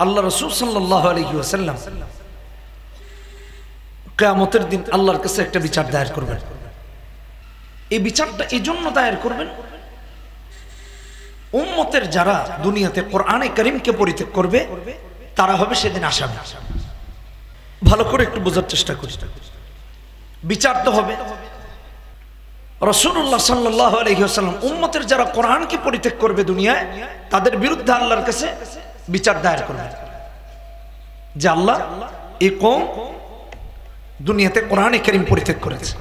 আল্লাহ রাসূল সাল্লাল্লাহু আলাইহি ওয়াসাল্লাম কিয়ামতের দিন আল্লাহর কাছে একটা বিচার দায়ের করবেন। এই বিচারটা এই জন্য দায়ের করবেন, উম্মতের যারা দুনিয়াতে কোরআনে কারীমকে পরিত্যাগ করবে তারা হবে সেদিন আসামি। ভালো করে একটু বোঝার চেষ্টা করি। বিচার তো হবে, রাসূলুল্লাহ সাল্লাল্লাহু আলাইহি ওয়াসাল্লাম উম্মতের যারা কোরআনকে পরিত্যাগ করবে দুনিয়ায় তাদের বিরুদ্ধে আল্লাহর কাছে বিচার দায়ের করবেন যে আল্লাহ এই কওম দুনিয়াতে কোরআনে কারীম পরিত্যাগ করেছে,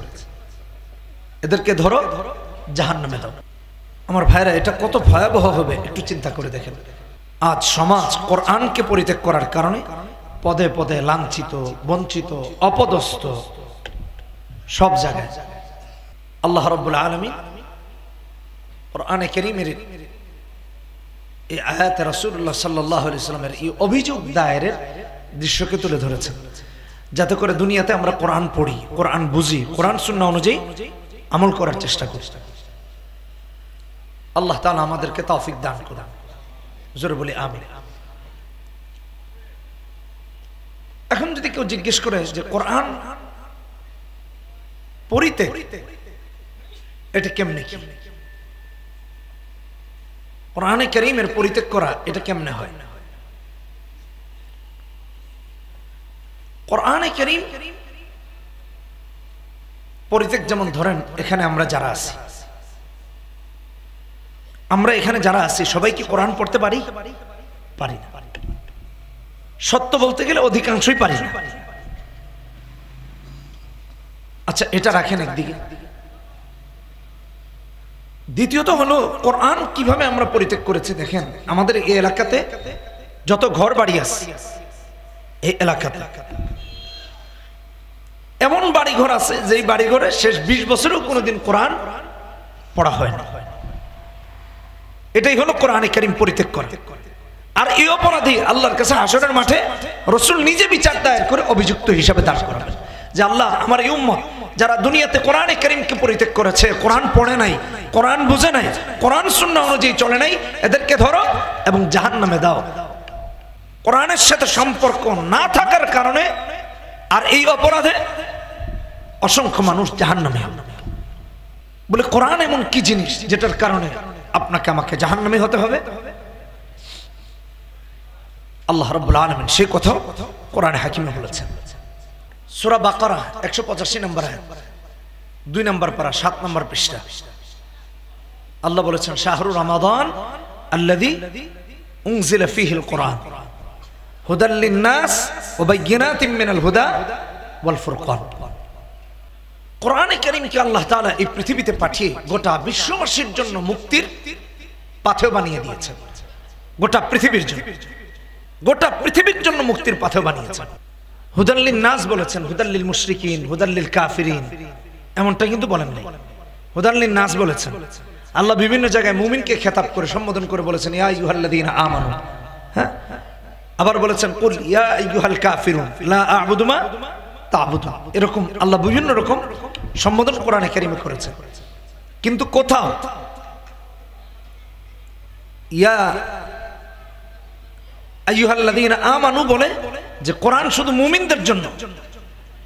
এদেরকে ধরো জাহান্নামে দাও। আমার ভাইরা, এটা কত ভয়াবহ হবে একটু চিন্তা করে দেখেন। আজ সমাজ কোরআনকে পরিত্যাগ করার কারণে পদে পদে লাঞ্ছিত, বঞ্চিত, অপদস্থ সব জায়গায়। আল্লাহ রাব্বুল আলামিন কোরআনে কারীমের এই আয়াতে রাসূলুল্লাহ সাল্লাল্লাহু আলাইহি ওয়াসাল্লামের এই অভিযোগ দায়েরের দৃশ্যকে তুলে ধরেছেন, যাতে করে দুনিয়াতে আমরা কোরআন পড়ি, কোরআন বুঝি, কোরআন সুন্নাহ অনুযায়ী আমল করার চেষ্টা করি। আল্লাহ তাআলা আমাদেরকে তৌফিক দান করুন, জোরে বলি আমিন। এখন যদি কেউ জিজ্ঞেস করে যে কোরআন পরিত্যাগ এটা কেমনে, কি কোরআনে কারীমের পরিত্যাগ করা এটা কেমনে হয়? কোরআনে কারীম পরিত্যাগ যেমন ধরেন এখানে আমরা যারা আছি, আমরা এখানে যারা আছি সবাই কি কোরআন পড়তে পারি? পারি না। সত্য বলতে গেলে অধিকাংশই পারি না। আচ্ছা, এটা রাখেন একদিকে। দ্বিতীয়ত হলো কোরআন কিভাবে আমরা পরিত্যাগ করেছি দেখেন। আমাদের এই এলাকাতে যত ঘর বাড়ি আছে, এই এলাকাতে এমন বাড়ি ঘর আছে যেই বাড়ি ঘরে শেষ 20 বছরেও কোনোদিন কোরআন পড়া হয় না। এটাই হলো কোরআনে কারীম পরিত্যাগ করা। আর এই অপরাধী আল্লাহর কাছে হাসরের মাঠে রাসূল নিজে বিচার দায়ের করে অভিযুক্ত হিসাবে দাঁড় করাবেন যে আল্লাহ, আমার এই উম্মত যারা দুনিয়াতে কোরআনে কারীমকে পরিত্যাগ করেছে, কোরআন পড়ে নাই, কোরআন বুঝে নাই, কোরআন সুন্নাহ অনুযায়ী চলে নাই, এদেরকে ধরো এবং জাহান্নামে দাও। কোরআনের সাথে সম্পর্ক না থাকার কারণে আর এই অপরাধে অসংখ্য মানুষ জাহান্নামে হবে। বলে কোরআন এমন কি জিনিস যেটার কারণে আপনাকে আমাকে জাহান্নামী হতে হবে? আল্লাহ রাব্বুল আলামিন সেই কথা কোরআনে হাকিমে বলেছেন। সূরা বাকারা 185 নম্বর আয়াত, 2 নম্বর পারা, 7 নম্বর পৃষ্ঠা। আল্লাহ বলেছেন, শাহরু রমাদান আল্লাযী উনজিলা ফীহিল কুরআন হুদাল লিন-নাস ওয়া বায়্যিনাতিন মিনাল হুদা ওয়াল ফুরকান। কোরআনে কারীমকে আল্লাহ তাআলা এই পৃথিবীতে পাঠিয়ে গোটা বিশ্ববাসীর জন্য মুক্তির পাথেয় বানিয়ে দিয়েছেন। গোটা পৃথিবীর জন্য, গোটা পৃথিবীর জন্য মুক্তির পাথেয় বানিয়েছেন। হুদাল লিন-নাস বলেছেন, হুদাল লিল মুশরিকিন, হুদাল লিল কাফিরিন, এমনটা কিন্তু বলেন নাই। হুদাল লিন-নাস বলেছেন। আল্লাহ বিভিন্ন জায়গায় মুমিনকে খেতাব করে সম্বোধন করে বলেছেন ইয়া আইয়ুহাল্লাযীনা আমানু। হ্যাঁ, আবার বলেছেন কুল ইয়া আইয়ুহাল কাফিরুন লা আ'বুদু মা তা'বুদুন। এরকম আল্লাহ বিভিন্ন রকম সম্বোধন কোরআনে কারীমে করেছেন। কিন্তু কোথাও ইয়া আইয়ুহাল্লাযীনা আমানু বলে যে কোরআন শুধু মুমিনদের জন্য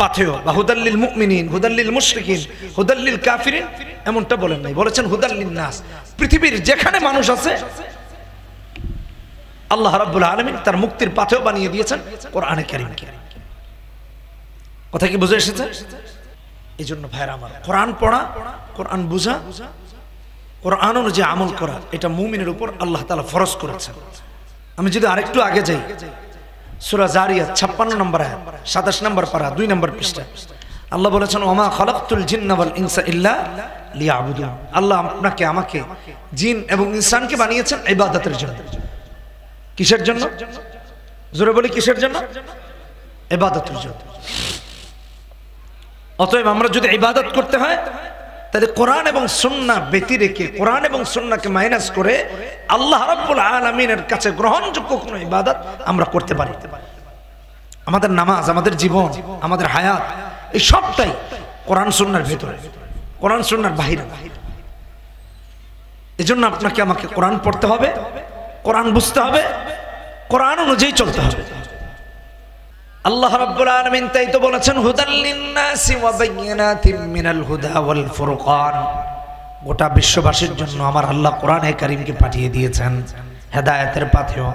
পাথেয় বা হুদাল লিল মুমিনিন, হুদাল লিল মুশরিকিন, হুদাল লিল কাফিরিন, এমনটা বলেন নাই। বলেছেন হুদাল লিন-নাস। পৃথিবীর যেখানে মানুষ আছে আল্লাহ রাব্বুল আলামিন তার মুক্তির পাথেয় বানিয়ে দিয়েছেন কোরআনে কারীমকে। কথা কি বুঝে এসেছে? এই জন্য ভাইরা আমার, কোরআন পড়া, কোরআন বুঝা, কোরআন অনুযায়ী আমল করা, এটা মুমিনের উপর আল্লাহ তাআলা ফরজ করেছেন। আমি যদি আরেকটু আগে যাই, সূরা জারিয়াত 56 নম্বর আয়াত, 27 নম্বর পারা, 2 নম্বর পৃষ্ঠা। আল্লাহ বলেছেন ওমা খালাকতুল জিন্না ওয়াল ইনসা ইল্লা লিয়াবুদুন। আল্লাহ আপনাকে আমাকে জিন এবং ইনসানকে বানিয়েছেন ইবাদতের জন্য। কিসের জন্য? জোরে বলি কিসের জন্য? ইবাদতের জন্য। অতএব আমরা যদি ইবাদত করতে হয় তাহলে কোরআন এবং সুন্নাহ ব্যতি রেখে, কোরআন এবং সুন্নাহকে মাইনাস করে আল্লাহ রাব্বুল আলামিনের কাছে গ্রহণযোগ্য কোনো ইবাদত আমরা করতে পারি। আমাদের নামাজ, আমাদের জীবন, আমাদের হায়াত, এই সবটাই কোরআন সুন্নাহর ভিতরে, কোরআন সুন্নাহর বাহিরে। এজন্য আপনাকে আমাকে কোরআন পড়তে হবে, কোরআন বুঝতে হবে কোরআন অনুযায়ী চলতে হবে। আল্লাহ রাব্বুল আলামিন তাই তো বলেছেন হুদাল লিন-নাসি ওয়া বায়িনাতিন মিনাল হুদা ওয়াল ফুরকান। গোটা বিশ্ববাসীর জন্য আমার আল্লাহ কোরআনে কারীমকে পাঠিয়ে দিয়েছেন হেদায়েতের পাথেয়।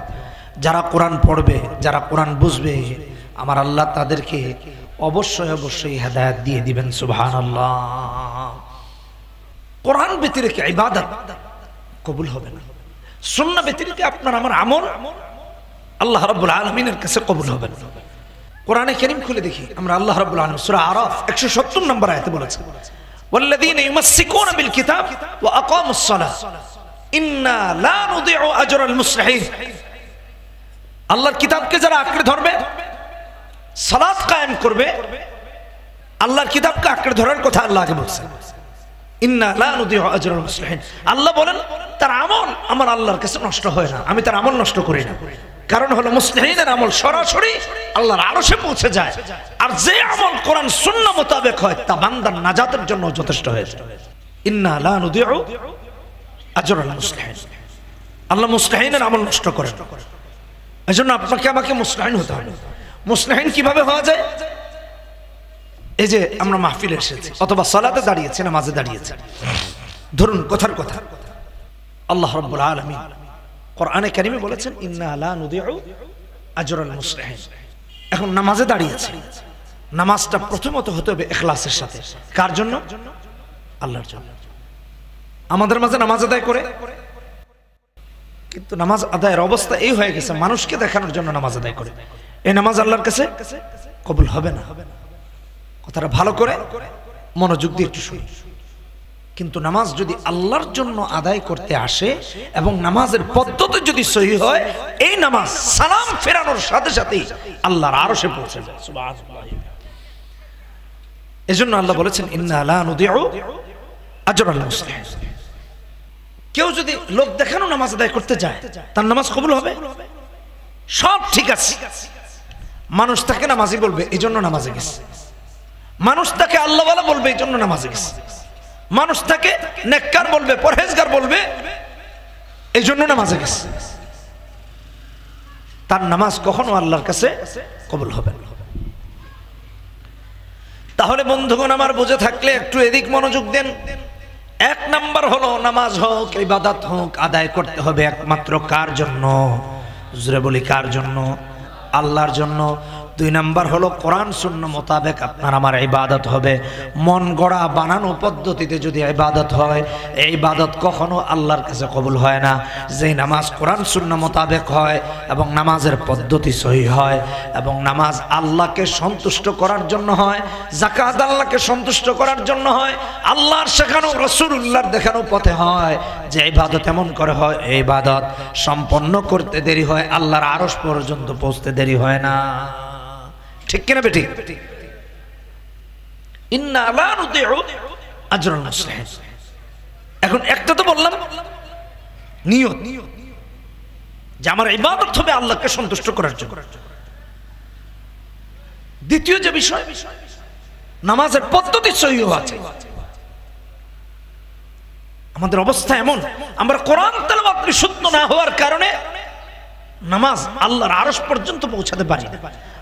যারা কোরআন পড়বে, যারা কোরআন বুঝবে, আমার আল্লাহ তাদেরকে অবশ্যই অবশ্যই হেদায়েত দিয়ে দিবেন। সুবহানাল্লাহ। কোরআন ব্যতিরেকে ইবাদত কবুল হবে না। সুন্নাহ ব্যতিরেকে আপনার আমার আমল আল্লাহ রাব্বুল আলামিনের কাছে কবুল হবে না। কোরআনে কারীম খুলে দেখি আমরা, আল্লাহ রাব্বুল আলামিন সূরা আরাফ 170 নম্বর আয়াতে বলেছেন ওয়াল্লাযীনা ইউমাসসিকুনা বিল কিতাব ওয়া আকামুস সালাহ ইন্না লা নুযিউ আজরাল মুসলিহিন। আল্লাহর কিতাবকে যারা আঁকড়ে ধরবে, সালাত কায়েম করবে, আল্লাহর কিতাবকে আঁকড়ে ধরার কথা আল্লাহ আগে বলছেন। ইন্না লা নুযিউ আজরাল মুসলিহিন। আল্লাহ বলেন তার আমল আমার আল্লাহর কাছে নষ্ট হয় না, আমি তার আমল নষ্ট করি না। কারণ হলো মুসলিহিনের আমল সরাসরি আল্লাহর আরশে পৌঁছে যায়, আর যে আমল কোরআন সুন্নাহ মোতাবেক হয় তা বান্দার নাজাতের জন্য যথেষ্ট হয়ে যায়। ইন্না লা নুযিউ আজরাল মুসলিহিন। আল্লাহ মুসলিহিনের আমল নষ্ট করেন না। এজন্য আপনাকে আমাকে মুসলিহিন হতে হবে। মুসলিহিন কিভাবে হওয়া যায়? এই যে আমরা মাহফিলে এসেছি অথবা সালাতে দাঁড়িয়েছি, নামাজে দাঁড়িয়েছি, ধরুন কথার কথা আল্লাহ রাব্বুল আলামিন কোরআনে কারীমে বলেছেন ইন্না লা নুযিউ আজরাল মুসলিহিন। এখন নামাজে দাঁড়িয়েছি, নামাজটা প্রথমত হতে হবে ইখলাসের সাথে। কার জন্য? আল্লাহর জন্য। আমাদের মাঝে নামাজ আদায় করে, কিন্তু নামাজ আদায়ের অবস্থা এই হয়ে গেছে মানুষকে দেখানোর জন্য নামাজ আদায় করে। এই নামাজ আল্লাহর কাছে কবুল হবে না। কথাটা ভালো করে মনোযোগ দিয়ে একটু শুনি। কিন্তু নামাজ যদি আল্লাহর জন্য আদায় করতে আসে এবং নামাজের পদ্ধতি যদি সহি হয়, এই নামাজ সালাম ফেরানোর সাথে সাথেই আল্লাহর আরশে পৌঁছে যায়। সুবহানাল্লাহ। এজন্য আল্লাহ বলেছেন ইন্না লা নুযিউ আজরাল মুসলিহিন। কেউ যদি লোক দেখানো নামাজ আদায় করতে যায়, তার নামাজ কবুল হবে? সব ঠিক আছে, মানুষ তাকে নামাজি বলবে এই জন্য নামাজে গেছে, মানুষ তাকে আল্লাহওয়ালা বলবে এই জন্য নামাজে গেছে, মানুষ তাকে নেককার বলবে, পরহেজগার বলবে এই জন্য নামাজে গেছে। তার নামাজ কখনো আল্লাহর কাছে কবুল হবে না। তাহলে বন্ধুগণ আমার বুঝে থাকলে একটু এদিক মনোযোগ দেন। এক নাম্বার হলো নামাজ হোক, ইবাদত হোক, আদায় করতে হবে একমাত্র কার জন্য? জোরে বলি কার জন্য? আল্লাহর জন্য। দুই নাম্বার হলো কোরআন সুন্নাহ মোতাবেক আপনার আমার ইবাদত হবে। মন গড়া বানানো পদ্ধতিতে যদি ইবাদত হয়, এই ইবাদত কখনো আল্লাহর কাছে কবুল হয় না। যেই নামাজ কোরআন সুন্নাহ মোতাবেক হয় এবং নামাজের পদ্ধতি সহি হয় এবং নামাজ আল্লাহকে সন্তুষ্ট করার জন্য হয়, যাকাত আল্লাহকে সন্তুষ্ট করার জন্য হয়, আল্লাহর শেখানো রাসূলুল্লাহর দেখানো পথে হয়, যে ইবাদত এমন করে হয়, এই ইবাদত সম্পন্ন করতে দেরি হয়, আল্লাহর আরশ পর্যন্ত পৌঁছতে দেরি হয় না। ঠিক কিনা বেঠিক? ইন্না লা নুযিউ আজরাল মুসলিহিন। এখন একটা তো বললাম নিয়ত, যে আমার ইবাদত হবে আল্লাহকে সন্তুষ্ট করার জন্য। দ্বিতীয় যে বিষয়, নামাজের পদ্ধতি সহিহ আছে। আমাদের অবস্থা এমন, আমরা কোরআন তেলাওয়াত বিশুদ্ধ না হওয়ার কারণে নামাজ আল্লাহর আরশ পর্যন্ত পৌঁছাতে পারি না।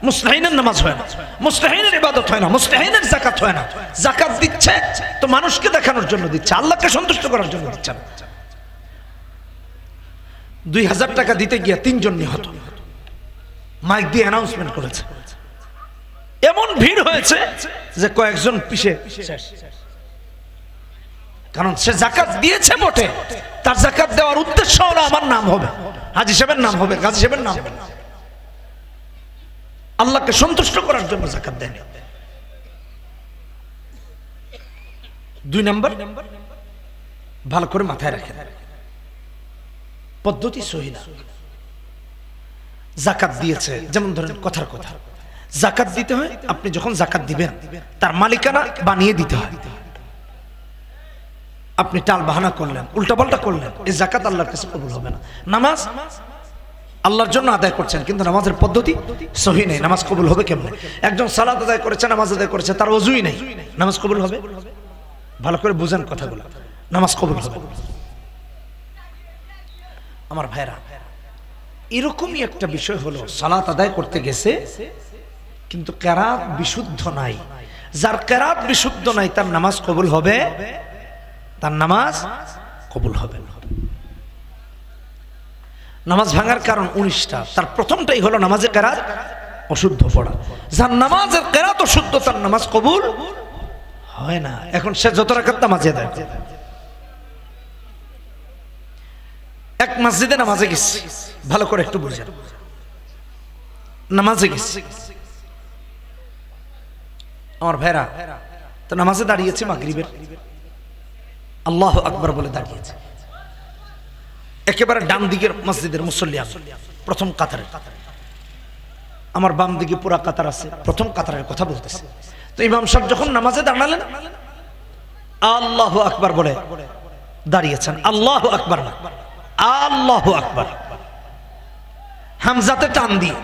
মুসলিহিনের নামাজ হয় না, মুসলিহিনের ইবাদত হয় না, মুসলিহিনের যাকাত হয় না। যাকাত দিচ্ছে তো মানুষকে দেখানোর জন্য দিচ্ছে, আল্লাহকে সন্তুষ্ট করার জন্য দিচ্ছে না। 2000 টাকা দিতে গিয়ে 3 জন নিহত, মাইক দিয়ে অ্যানাউন্সমেন্ট করেছে। এমন ভিড় হয়েছে যে কয়েকজন পিছে শেষ। কারণ সে যাকাত দিয়েছে বটে, তার যাকাত দেওয়ার উদ্দেশ্য হলো আমার নাম হবে, হাজী সাহেবের নাম হবে, গাজী সাহেবের নাম হবে। আল্লাহকে সন্তুষ্ট করার জন্য যাকাত দেন। 2 নাম্বার ভালো করে মাথায় রাখেন, পদ্ধতি সহি না। যাকাত দিয়েছে, যেমন ধরেন কথার কথা, যাকাত দিতে হয়, আপনি যখন যাকাত দিবেন তার মালিকানা বানিয়ে দিতে হয়। আপনি টাল বাহানা করলেন, উল্টাপাল্টা করলেন, এই যাকাত আল্লাহর কাছে কবুল হবে না। নামাজ আল্লাহর জন্য আদায় করছেন কিন্তু নামাজের পদ্ধতি সহি নেই, নামাজ কবুল হবে কেমনে? একজন সালাত আদায় করেছে, নামাজ আদায় করেছে, তার ওযুই নেই, নামাজ কবুল হবে? ভালো করে বুঝেন কথাগুলো, নামাজ কবুল হবে। আমার ভাইরা, এরকমই একটা বিষয় হলো, সালাত আদায় করতে গেছে কিন্তু কেরাত বিশুদ্ধ নাই। যার কেরাত বিশুদ্ধ নাই তার নামাজ কবুল হবে? তার নামাজ কবুল হবে না। নামাজ ভাঙার কারণ 19টা, তার প্রথমটাই হলো নামাজে কেরাত অশুদ্ধ পড়া। যার নামাজের কেরাত অশুদ্ধ তার নামাজ কবুল হয় না। এখন সে যত রাকাত নামাজে দেয়, এক মসজিদে নামাজে গেছে, ভালো করে একটু বুঝেন, নামাজে গেছে আমার ভাইরা, তো নামাজে দাঁড়িয়েছে মাগরিবের, আল্লাহু আকবার বলে দাঁড়িয়েছে, একেবারে ডান দিকের মসজিদের মুসল্লি আছে প্রথম কাতারে, আমার বাম দিকে পুরা কাতার আছে, প্রথম কাতারের কথা বলতেছে। তো ইমাম সাহেব যখন নামাজে দাঁড়ালেন আল্লাহু আকবার বলে দাঁড়িয়েছেন, আল্লাহু আকবার না, আল্লাহু আকবার, হামজাতে টান দিয়ে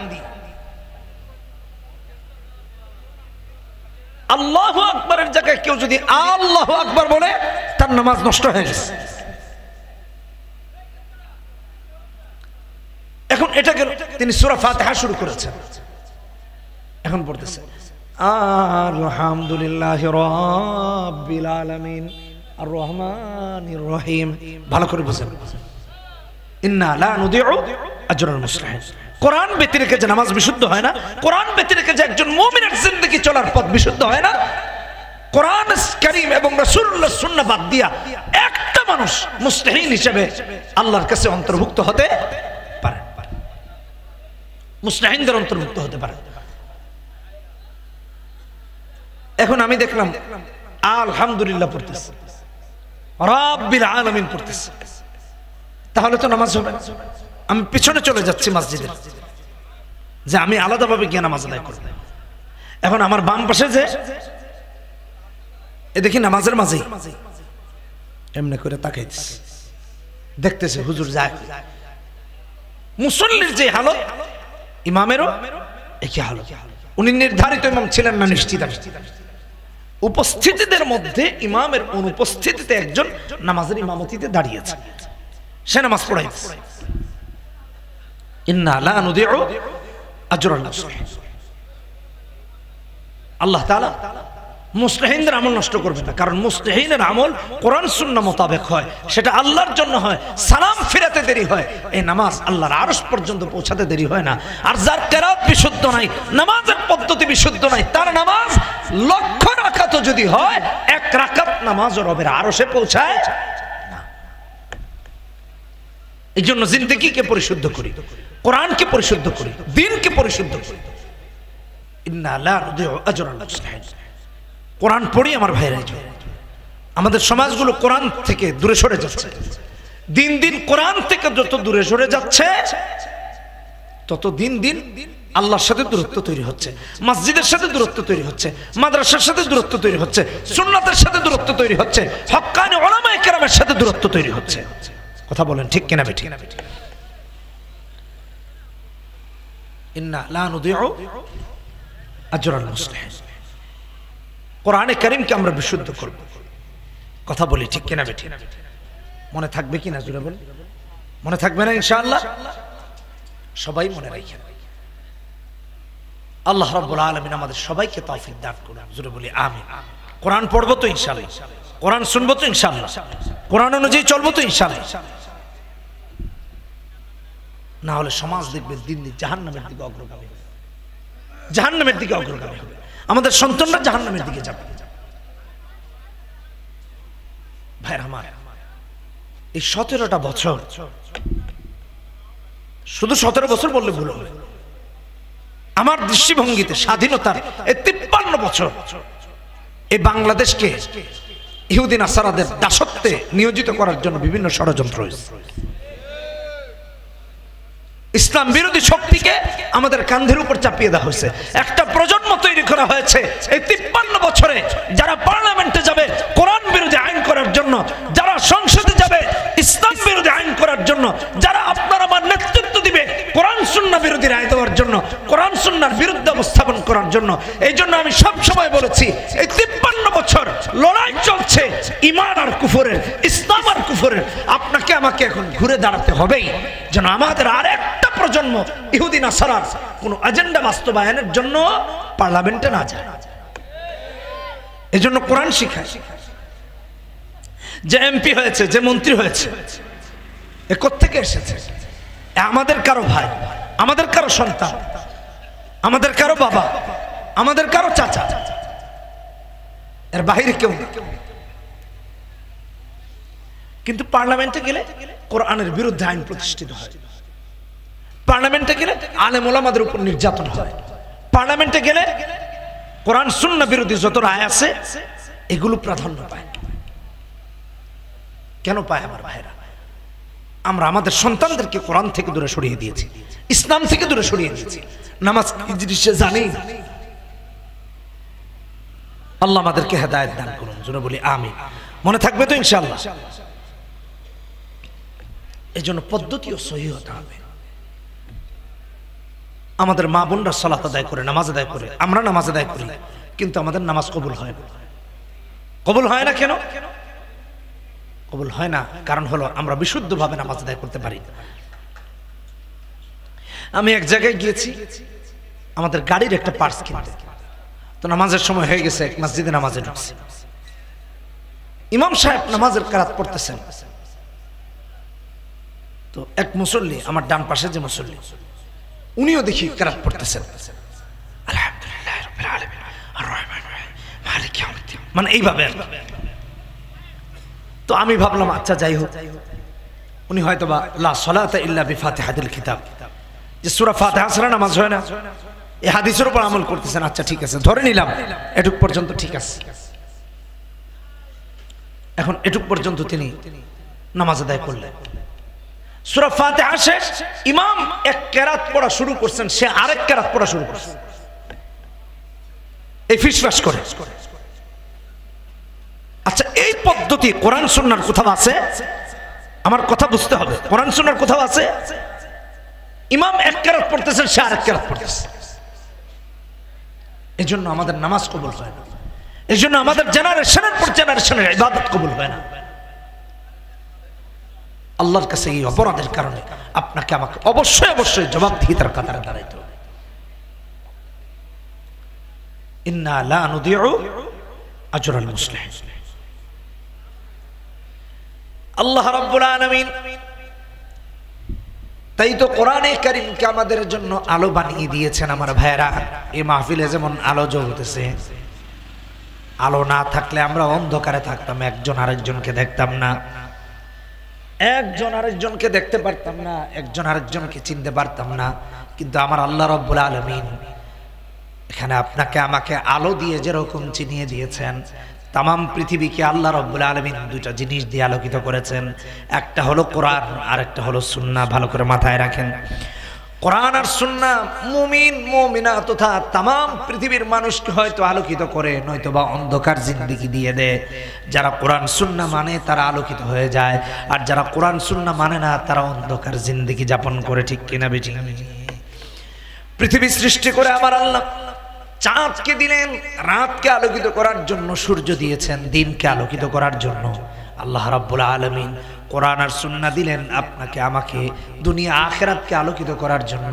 আল্লাহু আকবারের জায়গায় কেউ যদি আল্লাহু আকবার বলে তার নামাজ নষ্ট হয়ে গেছে। এখন এটাকে তিনি সূরা ফাতিহা শুরু করেছেন, এখন পড়তেছে আলহামদুলিল্লাহি রাব্বিল আলামিন আর রহমানির রহিম। ভালো করে বুঝেন, ইন্না লা নুদিউ আজরাল মুসলিহিন। কোরআন ব্যতি রেখে যে নামাজ বিশুদ্ধ হয় না, কোরআন ব্যতি রেখে যে একজন মুমিনের জিন্দেগি চলার পথ বিশুদ্ধ হয় না, কোরআন কারীম এবং রাসূলুল্লাহর সুন্নাহ বাদ দিয়া একটা মানুষ মুসলিহিন হিসেবে আল্লাহর কাছে অন্তর্ভুক্ত হতে পারে, মুসলিহিনদের অন্তর্ভুক্ত হতে পারে। এখন আমি দেখলাম আলহামদুলিল্লাহ পড়তেছে, রাব্বিল আলামিন পড়তেছে, তাহলে তো নামাজ হবে না। আমি পিছনে চলে যাচ্ছি মসজিদের, যে আমি আলাদাভাবে গিয়ে নামাজ আদায় করব। এখন আমার বাম পাশে যে এ দেখি নামাজের মাঝে এমনি করে তাকাইতেছে, দেখতেছে হুজুর যায়। মুসল্লির যে হালত ইমামেরও একই হালত। উনি নির্ধারিত ইমাম ছিলেন না, নিশ্চিত। উপস্থিতিদের মধ্যে ইমামের অনুপস্থিতিতে একজন নামাজের ইমামতিতে দাঁড়িয়েছে, সে নামাজ পড়াইছে। ইন্না লা নুদিউ আজরাল মুসলিহিন। আল্লাহ তাআলা মুসলিহিনদের আমল নষ্ট করবে না, কারণ মুসলিহিনের আমল কোরআন সুন্নাহ মোতাবেক হয়, সেটা আল্লাহর জন্য হয়। সালাম ফিরাতে দেরি হয়, এই নামাজ আল্লাহর আরশ পর্যন্ত পৌঁছাতে দেরি হয় না। আর যার কেরাত বিশুদ্ধ নাই, নামাজের পদ্ধতি বিশুদ্ধ নাই, তার নামাজ লক্ষ রাকাতও যদি হয়, এক রাকাত নামাজও রবের আরশে পৌঁছায় না। এই জন্য জিন্দেগিকে পরিশুদ্ধ করি, কোরআনকে পরিশুদ্ধ করি, দ্বীনকে পরিশুদ্ধ করি। ইন্না লা নুদিউ আজরাল মুসলিহিন। কোরআন পড়ি আমার ভাইরা, আমাদের সমাজগুলো কোরআন থেকে দূরে সরে যাচ্ছে। দিন দিন কোরআন থেকে যত দূরে সরে যাচ্ছে, তত দিন দিন আল্লাহর সাথে দূরত্ব তৈরি হচ্ছে, মসজিদের সাথে দূরত্ব তৈরি হচ্ছে, মাদ্রাসার সাথে দূরত্ব তৈরি হচ্ছে, সুন্নাতের সাথে দূরত্ব তৈরি হচ্ছে, হক্কানি উলামায়ে কেরামের সাথে দূরত্ব তৈরি হচ্ছে। কথা বলেন ঠিক কিনা বেঠিক? ইন্না লা নুদিউ আজরাল মুসলিহিন। কোরআনে কারীমকে আমরা বিশুদ্ধ করব। কথা বলি ঠিক কিনা বেঠিক? মনে থাকবে কিনা জোরে বল? মনে থাকবে না ইনশাআল্লাহ? সবাই মনে রাখেন। আল্লাহ রাব্বুল আলামিন আমাদের সবাইকে তৌফিক দান করুন, জোরে বলি আমিন। কোরআন পড়বো তো ইনশাআল্লাহ, কোরআন শুনবো তো ইনশাআল্লাহ, কোরআন অনুযায়ী চলবো তো ইনশাআল্লাহ। না হলে সমাজ দেখবে দিন দিন জাহান্নামের দিকে অগ্রগামী হবে, জাহান্নামের দিকে অগ্রগামী হবে, আমাদের সন্তানরা জাহান্নামের দিকে যাবে। ভাইরা আমার, এই 17টা বছর, শুধু 17 বছর বললে ভুল হবে, আমার দৃষ্টিভঙ্গিতে স্বাধীনতার এই 53 বছর এই বাংলাদেশকে ইহুদি নাসারাদের দাসত্বে নিয়োজিত করার জন্য বিভিন্ন ষড়যন্ত্র হয়েছে। ইসলাম বিরোধী শক্তিকে আমাদের কাঁধের উপর চাপিয়ে দেওয়া হয়েছে। একটা প্রজন্ম তৈরি করা হয়েছে এই 53 বছরে, যারা পার্লামেন্টে যাবে কোরআন বিরোধী আইন করার জন্য, যারা সংসদে যাবে ইসলাম বিরোধী আইন করার জন্য, যারা আপনার আমার নেতৃত্ব দিবে কোরআন সুন্নাহ বিরোধী রায় দেওয়ার জন্য, কোরআন সুন্নাহর বিরুদ্ধে অবস্থাপন করার জন্য। এই জন্য আমি সব সময় বলেছি, এই 53 বছর লড়াই চলছে ঈমান আর কুফরের, ইসলাম আর কুফরের। আপনাকে আমাকে এখন ঘুরে দাঁড়াতে হবেই, যেন আমাদের আর একটা প্রজন্ম ইহুদি নাসারার কোন এজেন্ডা বাস্তবায়নের জন্য পার্লামেন্টে না যায়। এজন্য কোরআন শিখায়। যে এমপি হয়েছে, যে মন্ত্রী হয়েছে, এ কোত্থেকে এসেছে? আমাদের কারো ভাই, আমাদের কারো সন্তান, আমাদের কারো বাবা, আমাদের কারো চাচা, এর বাইরে কেউ না। কিন্তু পার্লামেন্টে গেলে কোরআনের বিরুদ্ধে আইন প্রতিষ্ঠিত হয়। পার্লামেন্টে গেলে আলেম ওলামাদের উপর নির্যাতন হয়। পার্লামেন্টে গেলে কোরআন সুন্নাহ বিরোধী যত রায় আছে এগুলো প্রাধান্য পায়। কেন পায় আমার ভাইরা? আমরা আমাদের সন্তানদেরকে কোরআন থেকে দূরে সরিয়ে দিয়েছি, ইসলাম থেকে দূরে সরিয়ে দিয়েছি, নামাজ কি জিনিস জানি। আল্লাহ আমাদেরকে হেদায়েত দান করুন, জোরে বলি আমিন। মনে থাকবে তো ইনশাআল্লাহ? এই জন্য পদ্ধতিও সহি হতে হবে। আমাদের মা বোনরা সালাত আদায় করে, নামাজ আদায় করে, আমরা নামাজ আদায় করি, কিন্তু আমাদের নামাজ কবুল হয় না। কবুল হয় না কেন? কবুল হয় না কারণ হলো আমরা বিশুদ্ধভাবে নামাজ আদায় করতে পারি। আমি এক জায়গায় গিয়েছি আমাদের গাড়ির একটা পার্টস কিনতে, তো নামাজের সময় হয়ে গেছে, এক মসজিদে নামাজে ঢুকছি। ইমাম সাহেব নামাজের কিরাত পড়তেছেন, তো এক মুসল্লি, আমার ডান পাশে যে মুসল্লি, উনিও দেখি কিরাত পড়তেছেন, আলহামদুলিল্লাহ রাব্বিল আলামিন আর রহমানির রহিম মালিক ইয়াউমিদ্দিন, মানে এইভাবে। তো আমি ভাবলাম আচ্ছা যাই হোক, উনি হয়তো বা লা সালাতা ইল্লা বিফাতিহাতিল কিতাব, যে সূরা ফাতিহা ছাড়া নামাজ হয় না, এই হাদিসের উপর আমল করতেছেন। আচ্ছা ঠিক আছে, ধরে নিলাম এটুক পর্যন্ত ঠিক আছে। এখন এটুক পর্যন্ত তিনি নামাজ আদায় করলেন, সূরা ফাতিহা শেষ, ইমাম এক কিরাত পড়া শুরু করছেন, সে আরেক কিরাত পড়া শুরু করছে, এই ফিসফাস করে। আচ্ছা এই পদ্ধতি কোরআন সুন্নাহর কোথাও আছে? আমার কথা বুঝতে হবে, কোরআন সুন্নাহর কোথাও আছে? ইমাম এক কিরাত পড়তেছেন, সে আরেক কিরাত পড়তেছে। এজন্য আমাদের নামাজ কবুল হয় না, এজন্য আমাদের জেনারেশনের পর জেনারেশনের ইবাদত কবুল হয় না। আল্লাহর কাছে এই অপরাধের কারণে আপনাকে আমাকে অবশ্যই অবশ্যই জবাবদিহিতার কাতারে দাঁড়াইতে হবে। ইন্না লা নুদিউ আজরাল মুসলিহিন। আল্লাহ রাব্বুল আলামিন তাই তো কোরআনে কারীমকে আমাদের জন্য আলো বানিয়ে দিয়েছেন। আমার ভাইয়েরা, এই মাহফিলে যেমন আলো জ্বলতেছে, আলো না থাকলে আমরা অন্ধকারে থাকতাম, একজন আরেকজনকে দেখতাম না, একজন আরেকজনকে দেখতে পারতাম না, একজন আরেকজনকে চিনতে পারতাম না। কিন্তু আমার আল্লাহ রাব্বুল আলামিন এখানে আপনাকে আমাকে আলো দিয়ে যেরকম চিনিয়ে দিয়েছেন, তামাম পৃথিবীকে আল্লাহ রাব্বুল আলামিন দুইটা জিনিস দিয়ে আলোকিত করেছেন। একটা হলো কোরআন, আর একটা হলো সুন্নাহ। ভালো করে মাথায় রাখেন, কোরআন আর সুন্নাহ মুমিন মুমিনা তথা তামাম পৃথিবীর মানুষকে হয়তো আলোকিত করে, নয়তো বা অন্ধকার জিন্দেগি দিয়ে দেয়। যারা কোরআন সুন্নাহ মানে তারা আলোকিত হয়ে যায়, আর যারা কোরআন সুন্নাহ মানে না তারা অন্ধকার জিন্দেগি যাপন করে। ঠিক কিনা বেঠি? পৃথিবী সৃষ্টি করে আমার আল্লাহ চাঁদকে দিলেন রাতকে আলোকিত করার জন্য, সূর্য দিয়েছেন দিনকে আলোকিত করার জন্য। আল্লাহ রাব্বুল আলামিন কোরআন আর সুন্নাহ দিলেন আপনাকে আমাকে দুনিয়া আখিরাতকে আলোকিত করার জন্য।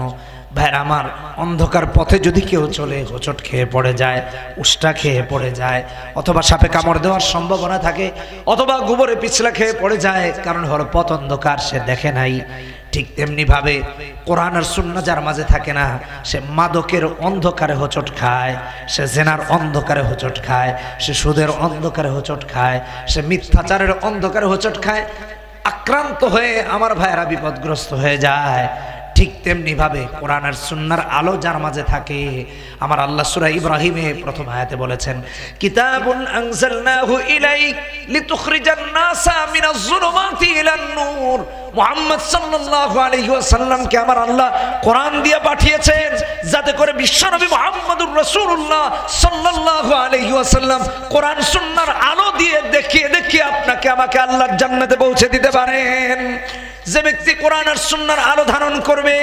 ভাইরা আমার, অন্ধকার পথে যদি কেউ চলে, হোঁচট খেয়ে পড়ে যায়, উষ্টা খেয়ে পড়ে যায়, অথবা সাপে কামড় দেওয়ার সম্ভাবনা থাকে, অথবা গোবরে পিছলা খেয়ে পড়ে যায়, কারণ হলো পথ অন্ধকার, সে দেখে নাই। ঠিক তেমনি ভাবে কোরআন আর সুন্নাহ যার মাঝে থাকে না, সে মাদকের অন্ধকারে হোঁচট খায়, সে জেনার অন্ধকারে হোঁচট খায়, সে সুদের অন্ধকারে হোঁচট খায়, সে মিথ্যাচারের অন্ধকারে হোঁচট খায়, আক্রান্ত হয়ে আমার ভাইয়েরা বিপদগ্রস্ত হয়ে যায়। ঠিক তেমনি ভাবে কোরআন আর সুন্নাহর আলো যার মাঝে থাকে, আমার আল্লাহ সূরা ইব্রাহিমে প্রথম আয়াতে বলেছেন, কিতাবুন আনজালনাহু ইলাইক লিতুখরিজান নাসা মিনাজ যুলুমাতি ইলান নূর। মুহাম্মদ সাল্লাল্লাহু আলাইহি ওয়াসাল্লামকে আমার আল্লাহ কোরআন দিয়ে পাঠিয়েছেন, যাতে করে বিশ্বনবী মুহাম্মদুর রাসূলুল্লাহ সাল্লাল্লাহু আলাইহি ওয়াসাল্লাম কোরআন সুন্নাহর আলো দিয়ে দেখিয়ে দেখিয়ে আপনাকে আমাকে আল্লাহর জান্নাতে পৌঁছে দিতে পারেন। যে ব্যক্তি কোরআন আর সুন্নাহর আলো ধারণ করবে,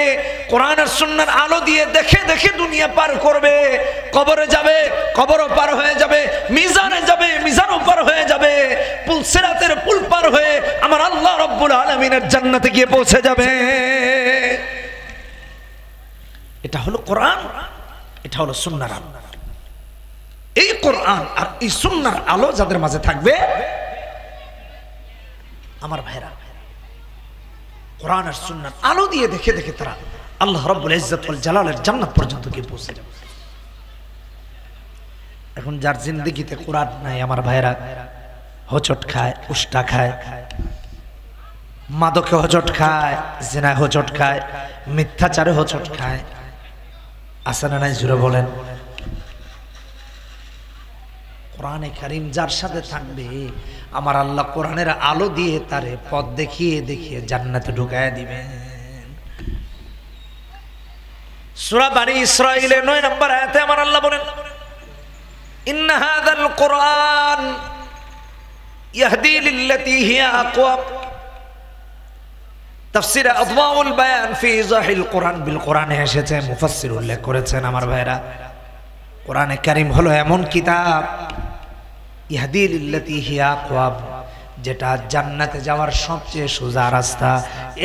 কোরআন আর সুন্নাহর আলো দিয়ে দেখে দেখে দুনিয়া পার করবে, কবরে যাবে, কবরও পার হয়ে যাবে, মিজানে যাবে, মিজানও পার হয়ে যাবে, পুল সিরাতের পুল পার হয়ে আমার আল্লাহ রাব্বুল আলামিনের জান্নাতে গিয়ে পৌঁছে যাবে। এটা হলো কোরআন, এটা হলো সুন্নাহর আলো। এই কোরআন আর এই সুন্নাহর আলো যাদের মাঝে থাকবে, আমার ভাইরা, কোরআন আর সুন্নাহর আলো দিয়ে দেখে দেখে তারা আল্লাহ রাব্বুল ইজ্জত ওয়াল জালালের জান্নাত পর্যন্ত গিয়ে পৌঁছে যাবে। এখন যার জিন্দেগিতে কোরআন নাই, আমার ভাইরা, হোঁচট খায়, উষ্টা খায়, মাদকে হোঁচট খায়, জিনায় হোঁচট খায়, মিথ্যাচারে হোঁচট খায়, আছে না নাই জুড়ে বলেন? কোরআনে কারীম যার সাথে থাকবে, আমার আল্লাহ কোরআনের আলো দিয়ে তারে পথ দেখিয়ে দেখিয়ে জান্নাতে ঢুকায় দিবেন। সূরা বনী ইসরাঈলের 9 নম্বর আয়াতে আমার আল্লাহ বলেন, ইন্না হাযাল কুরআন ইয়াহদি লিল্লাতী হিয়া আকওয়াম। তাফসীরে আদওয়াউল বায়ান ফি ইযাহিল কুরআন বিল কুরআনে এসেছে, মুফাসসির উল্লেখ করেছেন আমার ভাইরা, কোরআনে কারীম হলো এমন কিতাব, ইয়াহদি লিল্লাতী হিয়া আকওয়াম, যেটা জান্নাতে যাওয়ার সবচেয়ে সোজা রাস্তা।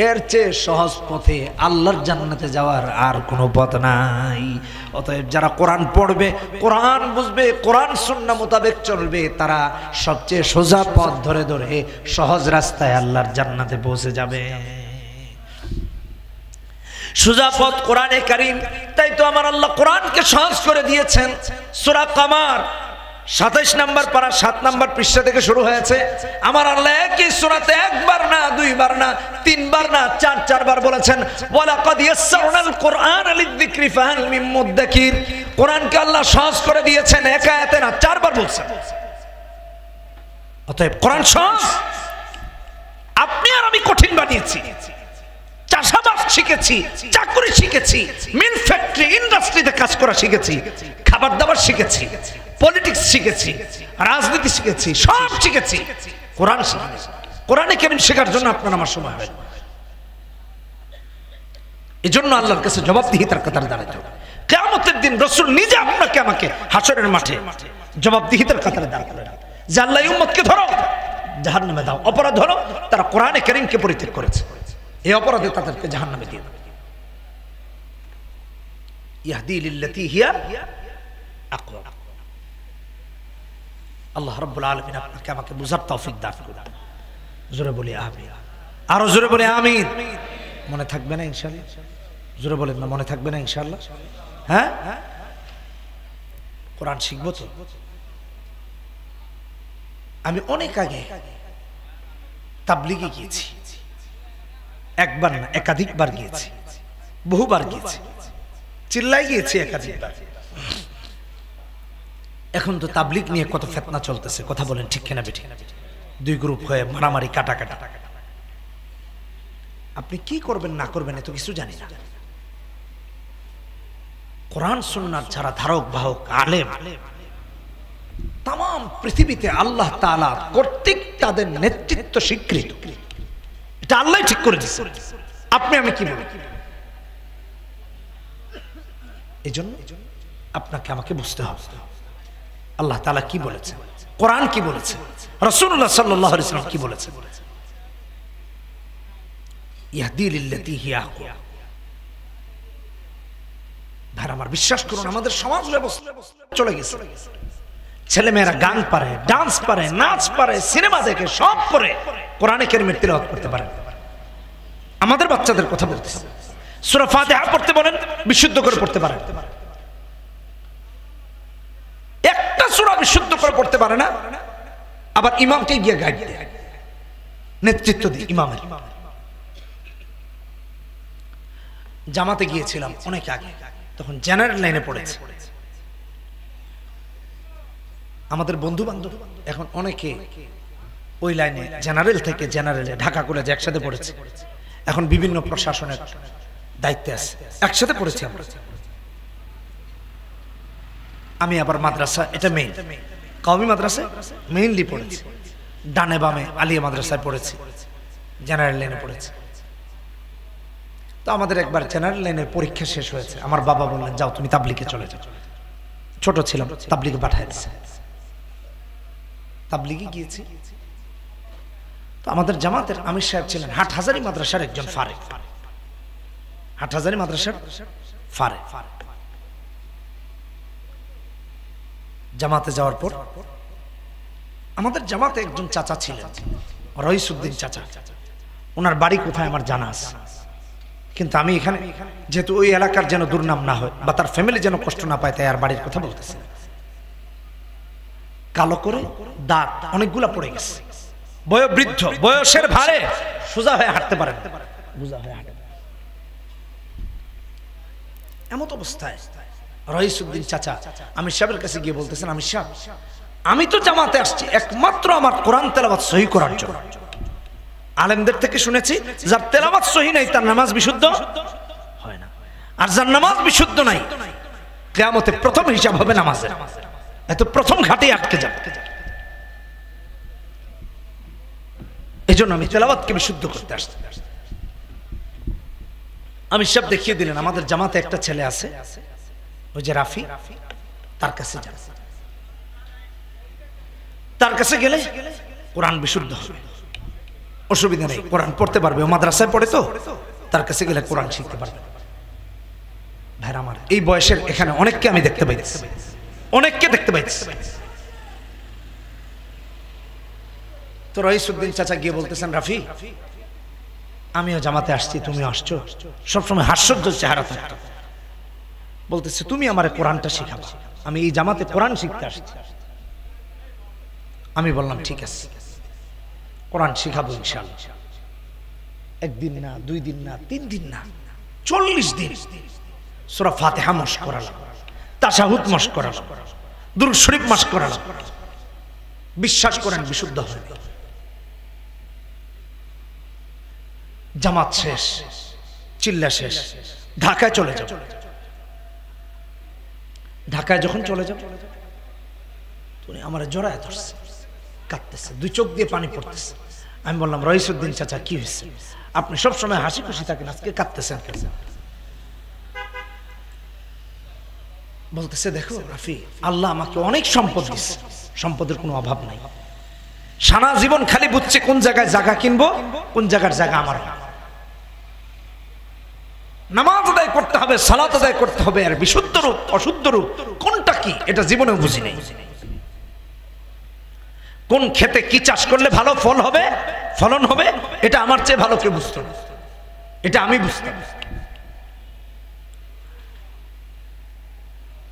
এর চেয়ে সহজ পথে আল্লাহর জান্নাতে যাওয়ার আর কোনো পথ নাই। অতএব যারা কোরআন পড়বে, কোরআন বুঝবে, কোরআন সুন্নাহ মোতাবেক চলবে, তারা সবচেয়ে সোজা পথ ধরে ধরে সহজ রাস্তায় আল্লাহর জান্নাতে পৌঁছে যাবে। সোজা পথ কোরআনে কারীম। তাই তো আমার আল্লাহ কোরআনকে সহজ করে দিয়েছেন। সূরা কামার 27 নম্বর পারা 7 নম্বর পৃষ্ঠা থেকে শুরু হয়েছে। আমার আল্লাহ একই সূরাতে একবার না, দুইবার না, তিনবার না, চারবার বলেছেন, ওয়ালাকাদ ইয়াসসারনাল কুরআনা লিযিকরি ফাহাল মিন মুদ্দাকির। কোরআনকে আল্লাহ সহজ করে দিয়েছেন, এক আয়াতে না, 4 বার বলছেন। অতএব কোরআন সহজ। আপনি আর আমি কঠিন বানিয়েছি। চাষাবাদ শিখেছি, চাকরি শিখেছি, মিল ফ্যাক্টরি ইন্ডাস্ট্রিতে কাজ করা শিখেছি, খাবার দাবার শিখেছি, পলিটিক্স শিখেছি, রাজনীতি শিখেছি, সব শিখেছি, কোরআন শিখেছি। কোরআনে কারীম শেখার জন্য আপনার আমার সময় হয়। এই জন্য আল্লাহর কাছে জবাবদিহিতার কাতারে দাঁড়াতে হবে। কিয়ামতের দিন রাসূল নিজে আপনাকে আমাকে হাশরের মাঠে জবাবদিহিতার কাতারে দাঁড় করাবেন যে আল্লাহ এই উম্মতকে ধরো, জাহান্নামে দাও। অপরাধ হলো তারা কোরআনে কারীমকে পরিত্যাগ করেছে, এই অপরাধে তাদেরকে জাহান্নামে দিয়ে দেবে। ইয়াহদি লিল্লাতী হিয়া আকওয়াম। আল্লাহ রাব্বুল আলামিন আপনাকে আমাকে বুঝার তৌফিক দান করুন। জোরে বলি আমিন। আরো জোরে বলি আমিন। মনে থাকবে না ইনশাআল্লাহ? জোরে বলেন না, মনে থাকবে না ইনশাআল্লাহ? হ্যাঁ, কোরআন শিখবো তো। আমি অনেক আগে তাবলীগে গিয়েছি, একবার না একাধিকবার গিয়েছি, বহুবার গিয়েছি, চিল্লাই গিয়েছি একাধিকবার। এখন তো তাবলীগ নিয়ে কত ফিতনা চলতেছে, কথা বলেন ঠিক কিনা বেঠিক? 2 গ্রুপ হয়ে মারামারি, কাটাকাটা। আপনি কি করবেন না করবেন এত কিছু জানি না। কোরআন সুন্নাহর যারা ধারক বাহক আলেম, তাম পৃথিবীতে আল্লাহ তাআলা কর্তৃক তাদের নেতৃত্ব স্বীকৃত। এটা আল্লাহ ঠিক করে দিয়েছে, আপনি আমি কি বলবো? এই জন্য আপনাকে আমাকে বুঝতে হবে আল্লাহ তাআলা কি বলেছে, কোরআন কি বলেছে, রাসূলুল্লাহ সাল্লাল্লাহু আলাইহি ওয়াসাল্লাম কি বলেছে। ইয়াহদি লিল্লাতী হিয়া আকওয়াম। ভাই আমার বিশ্বাস করুন, আমাদের সমাজ ব্যবস্থা চলে গেছে। ছেলেমেয়েরা গান পারে, ডান্স পারে, নাচ পারে, সিনেমা দেখে, সব করে কোরআনে কারীমের তিলাওয়াত করতে পারে। আমাদের বাচ্চাদের কথা বলতেছে, সূরা ফাতিহা পড়তে বলেন, বিশুদ্ধ করে পড়তে পারে। একটা সূরা বিশুদ্ধ করে পড়তে পারে না, আবার ইমামকে গিয়ে গাইড দেয়, নেতৃত্ব দেয় ইমামের। জামাতে গিয়েছিলাম অনেক আগে, তখন জেনারেল লাইনে পড়েছে। আমাদের বন্ধু বান্ধব এখন অনেকে ওই লাইনে জেনারেল থেকে জেনারেলে ঢাকা কলেজে একসাথে পড়েছে, এখন বিভিন্ন প্রশাসনের দায়িত্বে আছে, একসাথে পড়েছি আমরা। আমি আবার মাদ্রাসা, এটা মেইন কওমি মাদ্রাসা মেইনলি পড়েছি, ডানে বামে আলিয়া মাদ্রাসায় পড়েছি, জেনারেল লাইনে পড়েছি। তো আমাদের একবার জেনারেল লাইনের পরীক্ষা শেষ হয়েছে, আমার বাবা বললেন যাও তুমি তাবলীগে চলে যাও। ছোট ছিলাম, তাবলীগে পাঠায় দিয়েছে। তাবলীগে গিয়েছি। তো আমাদের জামাতের আমির সাহেব ছিলেন হাটহাজারী মাদ্রাসার একজন ফারেক। হাটহাজারী মাদ্রাসার ফারে। জামাতে যাওয়ার পর আমাদের জামাতে একজন চাচা ছিলেন, রইসউদ্দিন চাচা। ওনার বাড়ি কোথায় আমার জানা আছে, কিন্তু আমি এখানে যেহেতু ওই এলাকার যেন দুর্নাম না হয় বা তার ফ্যামিলি যেন কষ্ট না পায়, তাই আর বাড়ির কথা বলতেছি। কালো করে দাঁত অনেকগুলা পড়ে গেছে, বয়োবৃদ্ধ, বয়সের ভারে সোজা হয়ে হাঁটতে পারেন, বুঝা হয়ে হাঁটে এমন অবস্থায় রইসউদ্দিন চাচা আমির সাহেবের কাছে গিয়ে বলতেছেন, আমির সাহেব, আমি তো জামাতে আসছি একমাত্র আমার কোরআন তেলাওয়াত সহি করার জন্য। আলেমদের থেকে শুনেছি যার তেলাওয়াত সহি নাই তার নামাজ বিশুদ্ধ হয় না, আর যার নামাজ বিশুদ্ধ নাই কিয়ামতে প্রথম হিসাব হবে নামাজের, এত প্রথম ঘাটে আটকে যাবে। এই জন্য আমি তেলাওয়াতকে বিশুদ্ধ করতে আসছি। আমির সাহেব দেখিয়ে দিলেন, আমাদের জামাতে একটা ছেলে আছে, ওই যে রাফি, তার কাছে যান। তার কাছে গেলে কোরআন বিশুদ্ধ হবে, অসুবিধা নেই, কোরআন পড়তে পারবে, ও মাদ্রাসায় পড়ে তো, তার কাছে গেলে কোরআন শিখতে পারবে। ভাইরা আমার, এই বয়সের এখানে অনেককে আমি দেখতে পাইছি, অনেককে দেখতে পাইছি। তো রইসউদ্দিন চাচা গিয়ে বলতেছেন, রাফি, আমিও জামাতে আসছি, তুমিও আসছো। সবসময় হাস্যোজ্জ্বল চেহারা থাকতো। বলতেছে, তুমি আমার কোরআনটা শিখাবা, আমি এই জামাতে কোরআন শিখতে আসছি। আমি বললাম, ঠিক আছে, কোরআন শিখাবো ইনশাআল্লাহ। একদিন না, 2 দিন না, 3 দিন না, 40 দিন সূরা ফাতিহা মশক করালাম, তাশাহুদ মশক করালাম, দুরূদ শরীফ মশক করালাম। বিশ্বাস করেন বিশুদ্ধ হয়। জামাত শেষ, চিল্লা শেষ, ঢাকায় চলে যাব। ঢাকায় যখন চলে যাব, তুমি আমার জড়ায় ধরছে, কাঁদতেছে, 2 চোখ দিয়ে পানি পড়তেছে। আমি বললাম, রইসউদ্দিন চাচা, কি হয়েছে? আপনি সবসময় হাসি খুশি থাকেন, আজকে কাঁদতেছেন কেন? বলতেছে, দেখো রাফি, আল্লাহ আমাকে অনেক সম্পদ দিচ্ছে, সম্পদের কোনো অভাব নাই। সারা জীবন খালি বুঝছে কোন জায়গায় জায়গা কিনবো, কোন জায়গার জায়গা আমার। নামাজ আদায় করতে হবে, সালাত আদায় করতে হবে, আর বিশুদ্ধ রূপ অশুদ্ধ রূপ কোনটা কি এটা জীবনেও বুঝি নেই। কোন খেতে কি চাষ করলে ভালো ফল হবে, ফলন হবে, এটা আমার চেয়ে ভালো কেউ বুঝতো না, এটা আমি বুঝতাম।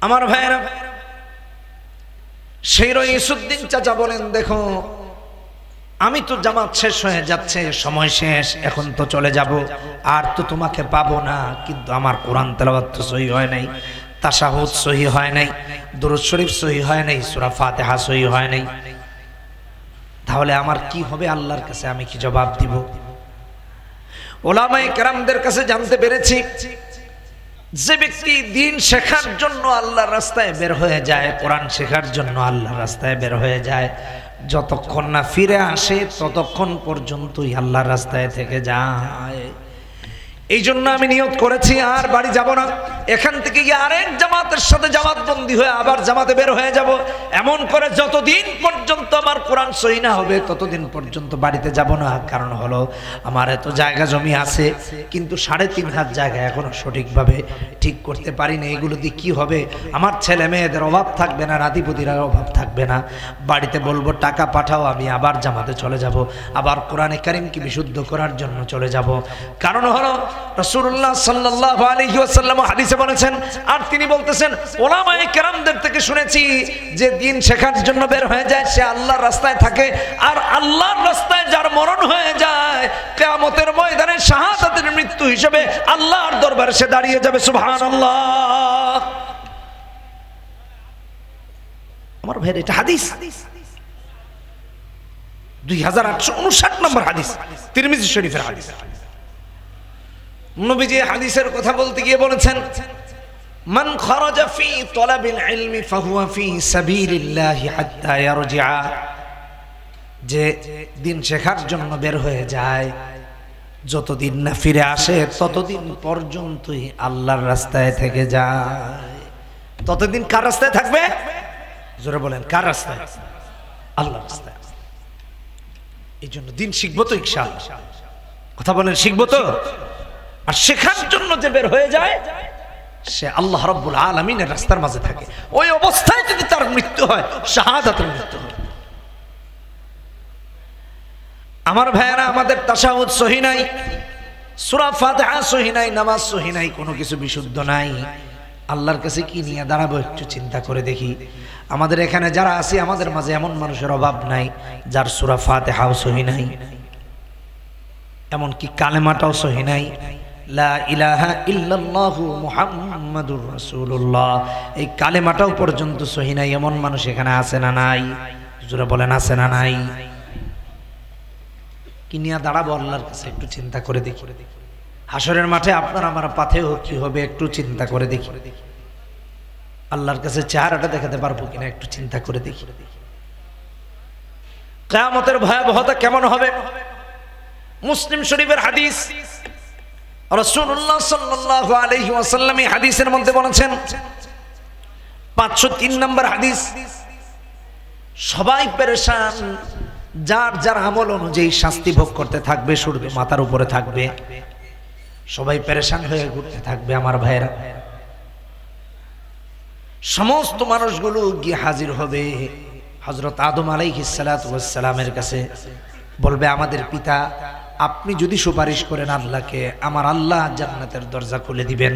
আমার ভাইয়েরা, সেই রইসউদ্দিন চাচা বলেন, দেখো আমি তো জামাত শেষ হয়ে যাচ্ছে, সময় শেষ, এখন তো চলে যাব, আর তো তোমাকে পাবো না, কিন্তু আমার কোরআন তেলাওয়াত তো সহি হয় নাই, তাশাহুদ সহি হয় নাই, দুরূদ শরীফ সহি হয় নাই, সূরা ফাতিহা সহি হয় নাই, তাহলে আমার কি হবে আল্লাহর কাছে, আমি কি জবাব দিব? উলামায়ে কেরামদের কাছে জানতে পেরেছি, যে ব্যক্তি দিন শেখার জন্য আল্লাহর রাস্তায় বের হয়ে যায়, কোরআন শেখার জন্য আল্লাহর রাস্তায় বের হয়ে যায়, যতক্ষণ না ফিরে আসে ততক্ষণ পর্যন্তই আল্লাহর রাস্তায় থেকে যায়। এই জন্য আমি নিয়ত করেছি আর বাড়ি যাব না, এখান থেকে গিয়ে আরেক জামাতের সাথে জামাতবন্দি হয়ে আবার জামাতে বের হয়ে যাব। এমন করে যতদিন পর্যন্ত আমার কোরআন সহি না হবে ততদিন পর্যন্ত বাড়িতে যাব না। কারণ হলো, আমার এত জায়গা জমি আছে, কিন্তু 3.5 হাত জায়গা এখনো সঠিকভাবে ঠিক করতে পারি না। এগুলো দিয়ে কি হবে? আমার ছেলে মেয়েদের অভাব থাকবে না, নাতিপুতির অভাব থাকবে না। বাড়িতে বলবো টাকা পাঠাও, আমি আবার জামাতে চলে যাব, আবার কোরআনে কারীমকে বিশুদ্ধ করার জন্য চলে যাব। কারণ হলো, রাসূলুল্লাহ সাল্লাল্লাহু আলাইহি ওয়াসাল্লাম হাদিসে বলেছেন, আর তিনি বলতেছেন, উলামায়ে কেরামদের থেকে শুনেছি, যে দিন শেখার জন্য বের হয়ে যায় সে আল্লাহর রাস্তায় থাকে, আর আল্লাহর রাস্তায় যার মরণ হয়ে যায় কিয়ামতের ময়দানে শাহাদাতের মৃত্যু হিসেবে আল্লাহর দরবারে সে দাঁড়িয়ে যাবে। সুবহানাল্লাহ। আমার ভাই, এটা হাদিস, 2859 নম্বর হাদিস, তিরমিজি শরীফের হাদিস। নবীজি হাদিসের কথা বলতে গিয়ে বলেছেন, মান খারাজা ফি তালাবিল ইলমি ফাহুয়া ফি সাবিলিল্লাহি হাত্তা ইয়ারজিআ, যে দিন শেখার জন্য বের হয়ে যায়, যতদিন না ফিরে আসে ততদিন পর্যন্তই আল্লাহর রাস্তায় থেকে যায়। ততদিন কার রাস্তায় থাকবে? জোরে বলেন, কার রাস্তায়? আল্লাহর রাস্তায়। এই জন্য দিন শিখবো তো ইনশাআল্লাহ, কথা বলেন, শিখবো তো। আর শেখার জন্য যে বের হয়ে যায় সে আল্লাহ রাব্বুল আলামিনের রাস্তার মাঝে থাকে। ওই অবস্থায় যদি তার মৃত্যু হয়, শাহাদাতের মৃত্যু হয়। আমার ভাইয়েরা, আমাদের তাশাহুদ সহি নাই, সূরা ফাতিহা সহি নাই, নামাজ সহি নাই, কোনো কিছু বিশুদ্ধ নাই। আল্লাহর কাছে কি নিয়ে দাঁড়াবো একটু চিন্তা করে দেখি। আমাদের এখানে যারা আছি, আমাদের মাঝে এমন মানুষের অভাব নাই যার সূরা ফাতিহাও সহি নাই, এমনকি কালেমাটাও সহি নাই, লা ইলাহা ইল্লাল্লাহু মুহাম্মাদুর রাসূলুল্লাহ, এই কালেমাটাও পর্যন্ত সহি নাই। এমন মানুষ এখানে আছে না নাই? জোরে বলেন, আছে না নাই? কি নিয়ে দাঁড়াবো আল্লাহর কাছে একটু চিন্তা করে দেখি। হাসরের মাঠে আপনার আমার পাথেও কি হবে একটু চিন্তা করে দেখি। আল্লাহর কাছে চেহারাটা দেখাতে পারবো কিনা একটু চিন্তা করে দেখি। কিয়ামতের ভয়াবহতা কেমন হবে? মুসলিম শরীফের হাদিস, রাসূলুল্লাহ সাল্লাল্লাহু আলাইহি ওয়াসাল্লাম এই হাদিসের মধ্যে বলেছেন, 503 নম্বর হাদিস, সবাই পেরেশান, যার যার আমল অনুযায়ী শাস্তি ভোগ করতে থাকবে, সূর্য মাথার উপরে থাকবে, সবাই পেরেশান হয়ে ঘুরতে থাকবে। আমার ভাইয়েরা, সমস্ত মানুষগুলো গিয়ে হাজির হবে হযরত আদম আলাইহিস সালাতু ওয়াস সালামের কাছে, বলবে, আমাদের পিতা, আপনি যদি সুপারিশ করেন আল্লাহকে, আমার আল্লাহ জান্নাতের দরজা খুলে দিবেন।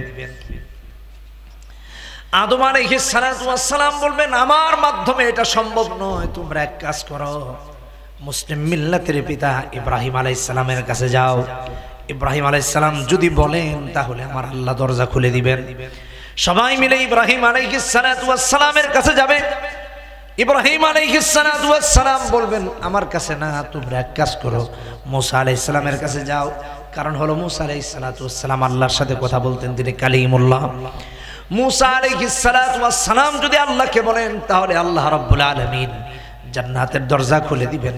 আদম আলাইহিস সালাতু ওয়াস সালাম বলবেন, আমার মাধ্যমে এটা সম্ভব নয়, তোমরা এক কাজ করো, মুসলিম মিল্লাতের পিতা ইব্রাহিম আলাইহিস সালামের কাছে যাও। ইব্রাহিম আলাইহিস সালাম যদি বলেন তাহলে আমার আল্লাহ দরজা খুলে দিবেন। সবাই মিলে ইব্রাহিম আলাইহিস সালাতু ওয়াস সালামের কাছে যাবে। ইব্রাহিম আলাইহিস সালাতু ওয়াস সালাম বলবেন, আমার কাছে না, তোমরা এক কাজ করো, মুসা আলাইহিস সালামের কাছে যাও। কারণ হলো মুসা আলাইহিস সালাতু ওয়াস সালাম আল্লাহর সাথে কথা বলতেন, তিনি কালিমুল্লাহ। মুসা আলাইহিস সালাতু ওয়াস সালাম যদি আল্লাহকে বলেন তাহলে আল্লাহ রাব্বুল আলামিন জান্নাতের দরজা খুলে দিবেন।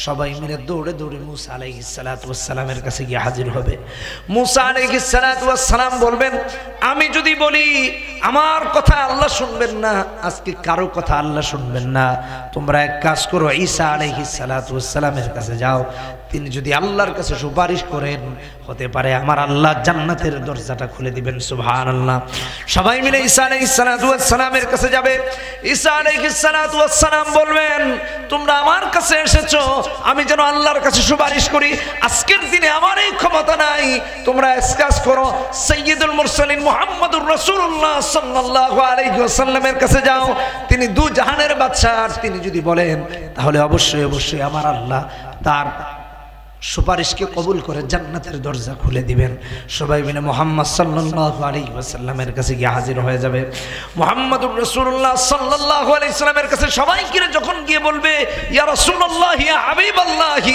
সবাই মিলে দৌড়ে দৌড়ে মুসা আলাইহিস সালাতু ওয়াস সালামের কাছে গিয়ে হাজির হবে। মুসা আলাইহিস সালাতু ওয়াস সালাম বলবেন, আমি যদি বলি আমার কথা আল্লাহ শুনবেন না, আজকে কারো কথা আল্লাহ শুনবেন না, তোমরা এক কাজ করো, ঈসা আলাইহিস সালাতু ওয়াস সালামের কাছে যাও, তিনি যদি আল্লাহর কাছে সুপারিশ করেন, হতে পারে আমার আল্লাহ জান্নাতের দরজাটা খুলে দিবেন। সুবহানাল্লাহ। সবাই মিলে ঈসা আলাইহিস সালাতু ওয়াস সালামের কাছে যাবে। ঈসা আলাইহিস সালাতু ওয়াস সালাম বলবেন, তোমরা আমার কাছে এসেছো, আমি যেন আল্লাহর কাছে সুপারিশ করি, আজকের দিনে আমার এই ক্ষমতা নাই, তোমরা এক কাজ করো, সাইয়্যিদুল মুরসালিন মুহাম্মাদুর রাসূলুল্লাহ সাল্লাল্লাহু আলাইহি ওয়াসাল্লামের কাছে যাও, তিনি দু জাহানের বাদশা, তিনি যদি বলেন তাহলে অবশ্যই অবশ্যই আমার আল্লাহ তার সুপারিশকে কবুল করে জান্নাতের দরজা খুলে দিবেন। সবাই মিলে মুহাম্মদ সাল্লাল্লাহু আলাইহি ওয়াসাল্লামের কাছে গিয়ে হাজির হয়ে যাবে। মুহাম্মাদুর রাসূলুল্লাহ সাল্লাল্লাহু আলাইহি ওয়াসাল্লামের কাছে সবাই গিয়ে যখন গিয়ে বলবে, ইয়া রাসূলুল্লাহ, ইয়া হাবিবাল্লাহ,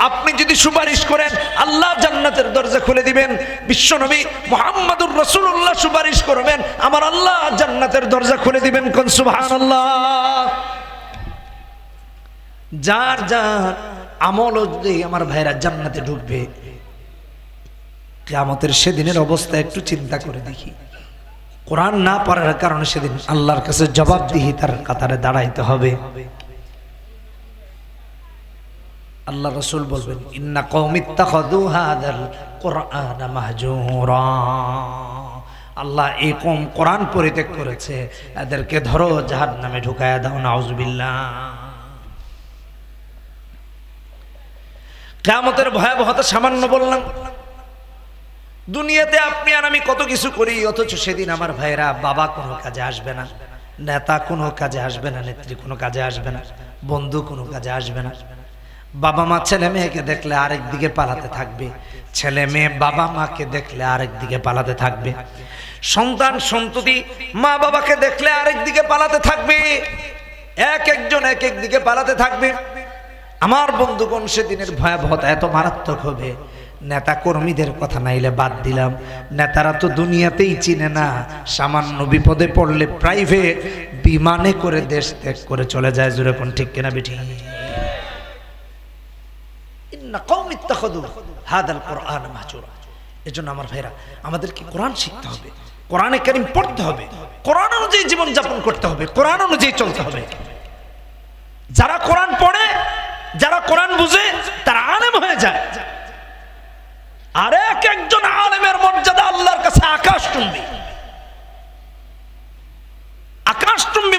আপনি যদি সুপারিশ করেন আল্লাহ জান্নাতের দরজা খুলে দিবেন। বিশ্বনবী মুহাম্মাদুর রাসূলুল্লাহ সুপারিশ করবেন, আমার আল্লাহ জান্নাতের দরজা খুলে দিবেন। কোন সুবহানাল্লাহ। যার যার আমল অনুযায়ী আমার ভাইরা জান্নাতে ঢুকবে। কিয়ামতের সেদিনের অবস্থা একটু চিন্তা করে দেখি। কোরআন না পড়ার কারণে সেদিন আল্লাহর কাছে জবাবদিহিতার কাতারে দাঁড়াইতে হবে। আল্লাহ রাসূল বলবেন, ইন্না কওমি ইত্তাখাযু হাযাল কুরআনা মাহজুরা, আল্লাহ এই কওম কোরআন পরিত্যাগ করেছে, এদেরকে ধরো জাহান্নামে ঢুকায়া দাও। নাউযুবিল্লাহ। কিয়ামতের ভয়াবহতা সামান্য বললাম। দুনিয়াতে আপনি আর আমি কত কিছু করি, অথচ সেদিন আমার ভাইরা বাবা কোনো কাজে আসবে না, নেতা কোনো কাজে আসবে না, নেত্রী কোনো কাজে আসবে না, বন্ধু কোনো কাজে আসবে না। বাবা মা ছেলে মেয়েকে দেখলে আরেক দিকে পালাতে থাকবে, ছেলে মেয়ে বাবা মাকে দেখলে আরেক দিকে পালাতে থাকবে, সন্তান সন্ততি মা বাবাকে দেখলে আরেক দিকে পালাতে থাকবে, এক একজন এক এক দিকে পালাতে থাকবে। আমার বন্ধুগণ, সেদিনের ভয়াবহতা এত মারাত্মক হবে, নেতা কর্মীদের কথা নাইলে বাদ দিলাম, নেতারা তো দুনিয়াতেই চিনে না, সামান্য বিপদে পড়লে প্রাইভেট বিমানে করে দেশ ত্যাগ করে চলে যায়। জোরে কোন ঠিক কিনা বেঠি? ইন্না কওমি ইত্তাখাযু হাযাল কুরআনা মাহজুরা। এজন্য আমার ভাইরা, আমাদেরকে কোরআন শিখতে হবে, কোরআনে কারীম পড়তে হবে, কোরআন অনুযায়ী জীবন যাপন করতে হবে, কোরআন অনুযায়ী চলতে হবে। যারা কোরআন পড়ে, যারা কোরআন বুঝে, তারা আলেম হয়ে যায়। আর এক একজন আলেমের মর্যাদা আল্লাহর কাছে আকাশ চুম্বি।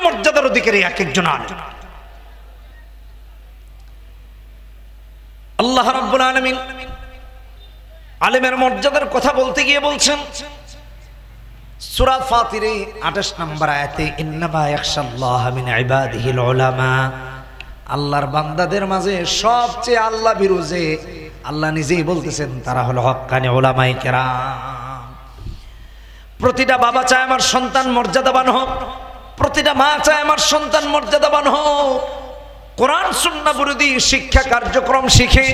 মর্যাদার অধিকারী এক একজন আলেম। আল্লাহ রাব্বুল আলামিন আলেমের মর্যাদার কথা বলতে গিয়ে বলছেন সূরা ফাতিরে 28 নম্বর আয়াতে, ইন্নামা ইয়াখশাল্লাহা মিন ইবাদিহিল উলামা। আল্লাহর বান্দাদের মাঝে সবচেয়ে আল্লাহ বিরুজে আল্লাহ নিজেই বলতেছেন তারা হলো হক্কানি উলামায়ে কেরাম। প্রতিটা বাবা চায় আমার সন্তান মর্যাদাবান হোক, প্রতিটা মা চায় আমার সন্তান মর্যাদাবান হোক। কোরআন সুন্নাহ বিরোধী শিক্ষা কার্যক্রম শিখে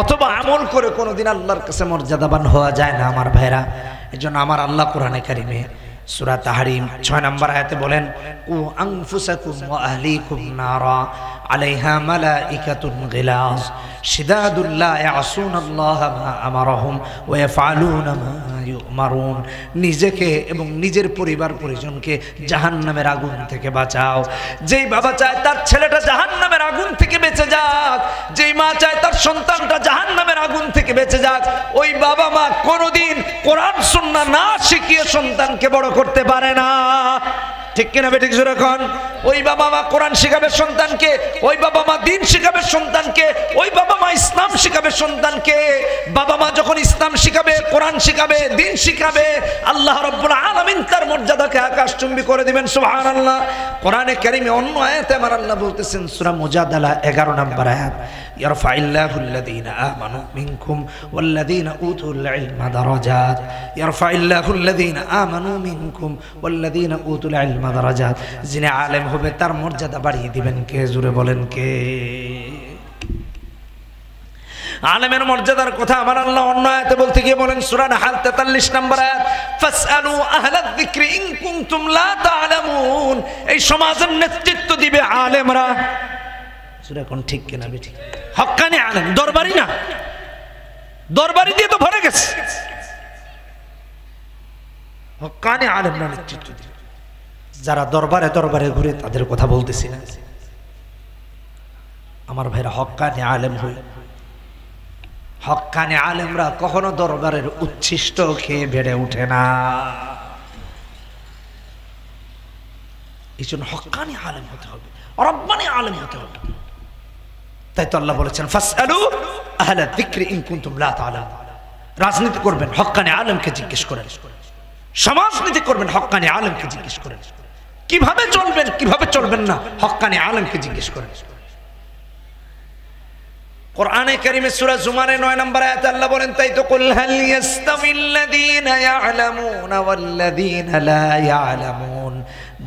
অথবা আমল করে কোনোদিন আল্লাহর কাছে মর্যাদাবান হওয়া যায় না আমার ভাইরা। এজন্য আমার আল্লাহ কোরআনে কারিমে সূরা তাহরিম 6 নম্বর আয়াতে বলেন, কু আনফুসাকুম ওয়া আহলিকুম নারা আলাইহা মালাইকাতুন গিলাজ শিদাদুল লা ইয়াসুনাল্লাহা মা আমারহুম ওয়া ইয়াফআলুনা মা ইউমারুন। নিজেকে এবং নিজের পরিবার পরিজনকে জাহান্নামের আগুন থেকে বাঁচাও। যেই বাবা চায় তার ছেলেটা জাহান্নামের আগুন থেকে বেঁচে যাক, যেই মা চায় তার সন্তানটা জাহান্নামের আগুন থেকে বেঁচে যাক, ওই বাবা মা কোনোদিন কোরআন সুন্নাহ না শিখিয়ে সন্তানকে বড় করতে পারে না। ঠিক কিনা বেঠিক জোরে কোন? ওই বাবা মা কোরআন শিখাবে সন্তানকে, ওই বাবা মা দ্বীন শিখাবে সন্তানকে, ওই বাবা মা ইসলাম শিখাবে সন্তানকে। বাবা মা যখন ইসলাম শিখাবে, কোরআন শিখাবে, দ্বীন শিখাবে, আল্লাহ রাব্বুল আলামিন তার মর্যাদাকে আকাশচুম্বী করে দিবেন। সুবহানাল্লাহ। কোরআনে কারীমে অন্য আয়াতে আমার আল্লাহ বলতেছেন সূরা মুজাদালা 11 নম্বর আয়াত, ইয়ারফাইল্লাহুল্লাযীনা আমানু মিনকুম ওয়াল্লাযীনা উতুল ইলমা দারাজাত। ইয়ারফাইল্লাহুল্লাযীনা আমানু মিনকুম ওয়াল্লাযীনা উতুল ইলমা দারাজাত। যিনি আলেম হবে তার মর্যাদা বাড়িয়ে দিবেন কে? জোরে বলেন কে? আলেমের মর্যাদার কথা আমার আল্লাহ অন্য আয়াতে বলতে গিয়ে বলেন সূরা নাহল 43 নম্বর আয়াত, ফাসআলু আহলায যিকরি ইন কুনতুম লা তা'লামুন। এই সমাজের নেতৃত্ব দিবে আলেমরা। সূরা কোন ঠিক কিনা বেঠিক? হক্কানি আলেম, দরবারি না। দরবারি দিয়ে তো ভরে গেছে। হক্কানি আলেমরা নেতৃত্ব দিবে। যারা দরবারে দরবারে ঘুরে তাদের কথা বলতেছি না আমার ভাইরা। হক্কানি আলেম হই। হক্কানি আলেমরা কখনো দরবারের উচ্ছিষ্ট খেয়ে বেড়ে ওঠে না। এই জন্য হক্কানি আলেম হতে হবে, রব্বানি আলেম হতে হবে। তাই তো আল্লাহ বলেছেন ফাসআলু আহলা যিকরি ইন কুনতুম লা তা'লামুন। রাজনীতি করবেন হক্কানি আলেমকে জিজ্ঞেস করেন, সমাজনীতি করবেন হক্কানি আলেমকে জিজ্ঞেস করেন, কিভাবে চলবেন কিভাবে চলবেন না হক্কানি আলেমকে জিজ্ঞেস করেন। কোরআনে কারীমে সূরা জুমারে 9 নম্বর আয়াতে আল্লাহ বলেন, তাই তো কুল হাল ইয়াস্তামিল্লাযীনা ইয়া'লামুনা ওয়াল্লাযীনা লা ইয়া'লামুন।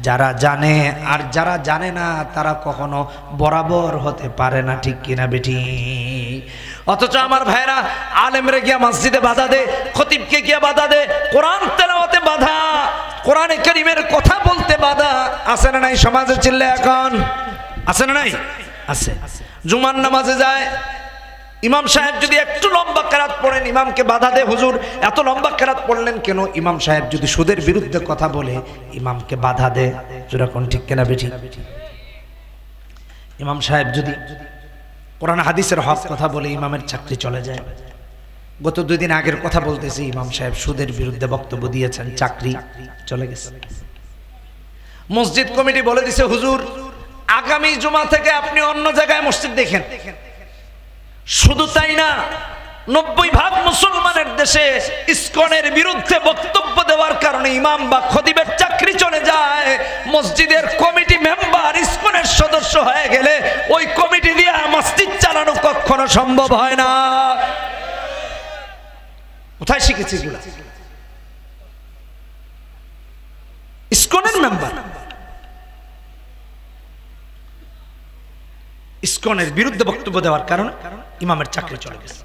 যারা জানে আর যারা জানে না তারা কখনো বরাবর হতে পারে না। ঠিক কিনা বেটি? অথচ আমার ভাইরা আলেমরে গিয়া মসজিদে বাধা দে, খতিবকে গিয়া বাধা দে, কোরআন তেলাওয়াতে বাধা, কোরআনে কারীমের কথা বলতে বাধা। আছে না নাই সমাজে? চিল্লা এখন আছে না নাই? আছে। জুমার নামাজে যায়, ইমাম সাহেব যদি একটু লম্বা কেরাত পড়েন ইমামকে বাধা দে, হুজুর এত লম্বা কেরাত পড়লেন কেন? ইমাম সাহেব যদি সুদের বিরুদ্ধে কথা বলে ইমামকে বাধা দে। যেরকম ঠিক কিনা বেঠি? ইমাম সাহেব যদি কোরআন হাদিসের হক কথা বলে ইমামের চাকরি চলে যায়। গত 2 দিন আগের কথা বলতেছি, ইমাম সাহেব সুদের বিরুদ্ধে বক্তব্য দিয়েছেন, চাকরি চলে গেছে। মসজিদ কমিটি বলে দিছে, হুজুর আগামী জুমা থেকে আপনি অন্য জায়গায় মসজিদ দেখেন। শুধু তাই না, 90% মুসলমানের দেশে ইসকনের বিরুদ্ধে বক্তব্য দেওয়ার কারণে ইমাম বা খতিবের চাকরি চলে যায়। মসজিদের কমিটি মেম্বার ইসকনের সদস্য হয়ে গেলে ওই কমিটি দিয়ে মসজিদ চালানো কখনো সম্ভব হয় না। কোথায় শিখেছি এগুলা? ইসকনের মেম্বার ইসকনের বিরুদ্ধে বক্তব্য দেওয়ার কারণে ইমামের চাকরি চলে গেছে।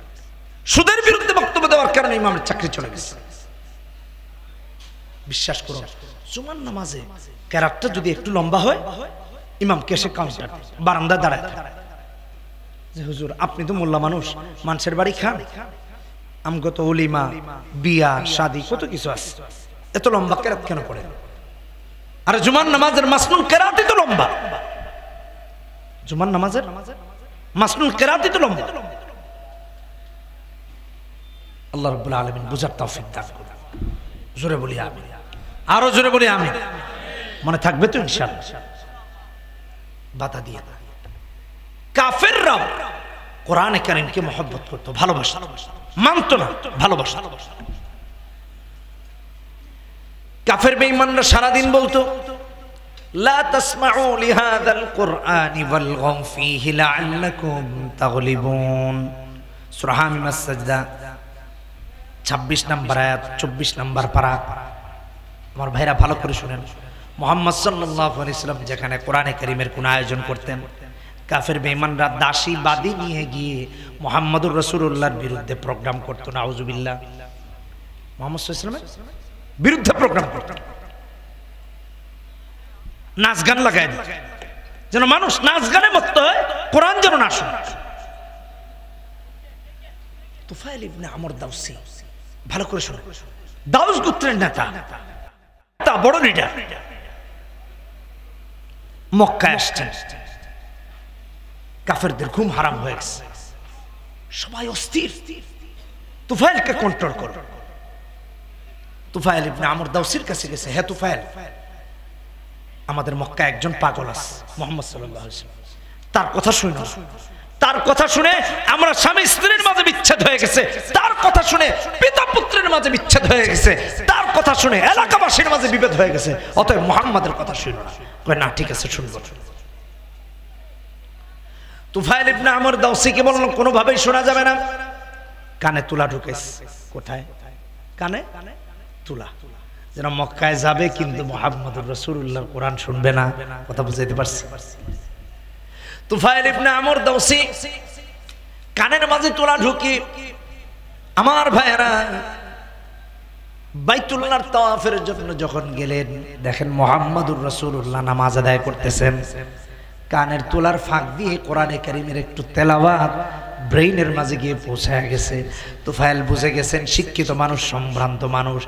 সুদের বিরুদ্ধে বক্তব্য দেওয়ার কারণে ইমামের চাকরি চলে গেছে। বিশ্বাস করুন, জুমার নামাজে কেরাতটা যদি একটু লম্বা হয় ইমামকে এসে কাউন্টার বারান্দা দাঁড়ায় যে হুজুর আপনি তো মোল্লা মানুষ, মানুষের বাড়ি খান, আমগত ওলিমা বিয়া শাদী কত কিছু আছে, এত লম্বা কেরাত কেন পড়ে? আর জুমার নামাজের মাসনুন কেরাতই তো লম্বা। জুমার নামাজের মাসনুন কেরাতই তো লম্বা। আল্লাহ রাব্বুল আলামিন বুঝার তৌফিক দান করুন। জোরে বলি আমিন, আরো জোরে বলি আমিন। মনে থাকবে তো ইনশাআল্লাহ? বাধা দিয়ে দেয়। কাফেররাও কোরআনে কারীমকে মহব্বত করতো, ভালোবাসা, মানতো না, ভালোবাসা। কাফের বেঈমানরা সারাদিন বলতো লা তাসমাউ লিহাযাল কুরআনি ওয়ালগাউ ফীহি লাআল্লাকুম তাগলিবুন। সূরা হামিম আস-সাজদা 26 নম্বর আয়াত, 24 নম্বর পারা। আমার ভাইরা ভালো করে শুনেন, মুহাম্মদ সাল্লাল্লাহু আলাইহি ওয়াসাল্লাম যেখানে কোরআনে কারীমের কোন আয়োজন করতেন, কাফের বেঈমানরা দাসী বাদী নিয়ে গিয়ে মুহাম্মদুর রাসূলুল্লাহর বিরুদ্ধে প্রোগ্রাম করতো। নাউযুবিল্লাহ। মুহাম্মদ সাল্লাল্লাহু আলাইহি ওয়াসাল্লামের বিরুদ্ধে প্রোগ্রাম করতো, নাচ গান লাগায় দিত যেন মানুষ নাচ গানে মত্ত হয়, কোরআন যেন না শুনে। তুফাইল ইবনে আমর দাউসি, ভালো করে শুনে, দাউস গোত্রের নেতা, বড় লিডার, মক্কায় আসছেন। কাফেরদের ঘুম হারাম হয়ে গেছে, সবাই অস্থির, তুফাইলকে কন্ট্রোল করো। তুফাইল ইবনে আমর দাউসির কাছে গেছে, হে তুফাইল, আমাদের মক্কায় একজন পাগল আছে মুহাম্মদ সাল্লাল্লাহু আলাইহি ওয়াসাল্লাম, তার কথা শুনো। তার কথা শুনে আমরা স্বামী স্ত্রীর মাঝে বিচ্ছেদ হয়ে গেছে, তার কথা শুনে পিতা পুত্রের মাঝে বিচ্ছেদ হয়ে গেছে, তার কথা শুনে এলাকাবাসীর মাঝে বিভেদ হয়ে গেছে, অতএব মুহাম্মাদের কথা শুনো না। কয় না, ঠিক আছে শুনবো। তুফাইল ইবনে আমর দাউসিকে বলল কোনোভাবেই শোনা যাবে না। কানে তুলা ঢুকেছে। কোথায়? কানে তুলা, যেন মক্কায় যাবে কিন্তু মুহাম্মদুর রাসূলুল্লাহর কোরআন শুনবে না। কথা বুঝাইতে পারছি? তুফাইল ইবনে আমর দাউসি কানের মাঝে তুলা ঢুকি। আমার ভাইয়েরা, বাইতুল্লাহর তাওয়াফের জন্য যখন গেলেন, দেখেন মুহাম্মদুর রাসূলুল্লাহ নামাজ আদায় করতেছেন, কানের তুলার ফাঁক দিয়ে কোরআনে কারীমের একটু তেলাওয়াত ব্রেইনের মাঝে গিয়ে পৌঁছায় গেছে। তুফাইল বুঝে গেছেন, শিক্ষিত মানুষ, সম্ভ্রান্ত মানুষ,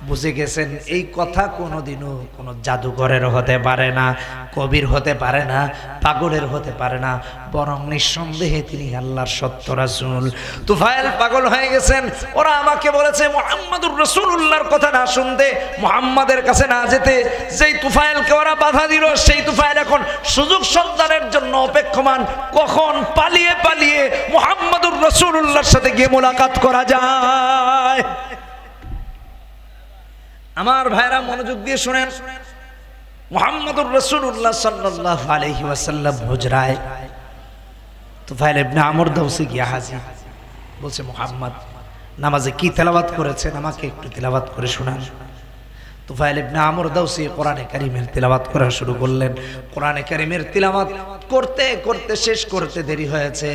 বুঝে গেছেন এই কথা কোনোদিনও কোনো জাদুঘরের হতে পারে না, কবির হতে পারে না, পাগলের হতে পারে না, বরং নিঃসন্দেহে তিনি আল্লাহর সত্য রাসূল। তুফাইল পাগল হয়ে গেছেন। ওরা আমাকে বলেছে মুহাম্মদুর রাসূলুল্লাহর কথা না শুনতে, মুহাম্মাদের কাছে না যেতে। যেই তুফাইলকে ওরা বাধা দিল, সেই তুফাইল এখন সুযোগ সন্ধানের জন্য অপেক্ষমান, কখন পালিয়ে পালিয়ে মুহাম্মদুর রাসূলুল্লাহর সাথে গিয়ে মুলাকাত করা যায়। আমার ভাইরা মনোযোগ দিয়ে শুনেন, মুহাম্মদুর রাসূলুল্লাহ সাল্লাল্লাহু আলাইহি ওয়াসাল্লাম হুজরায় তুফাইল ইবনে আমর দাউসি গিয়ে হাজির। বলছে মুহাম্মদ নামাজে কি তেলাওয়াত করেছেন, আমাকে একটু তেলাওয়াত করে শোনান। তুফাইল ইবনে আমর দাউসি কোরআনে কারীমের তেলাওয়াত করা শুরু করলেন। কোরআনে কারীমের তেলাওয়াত করতে করতে শেষ করতে দেরি হয়েছে।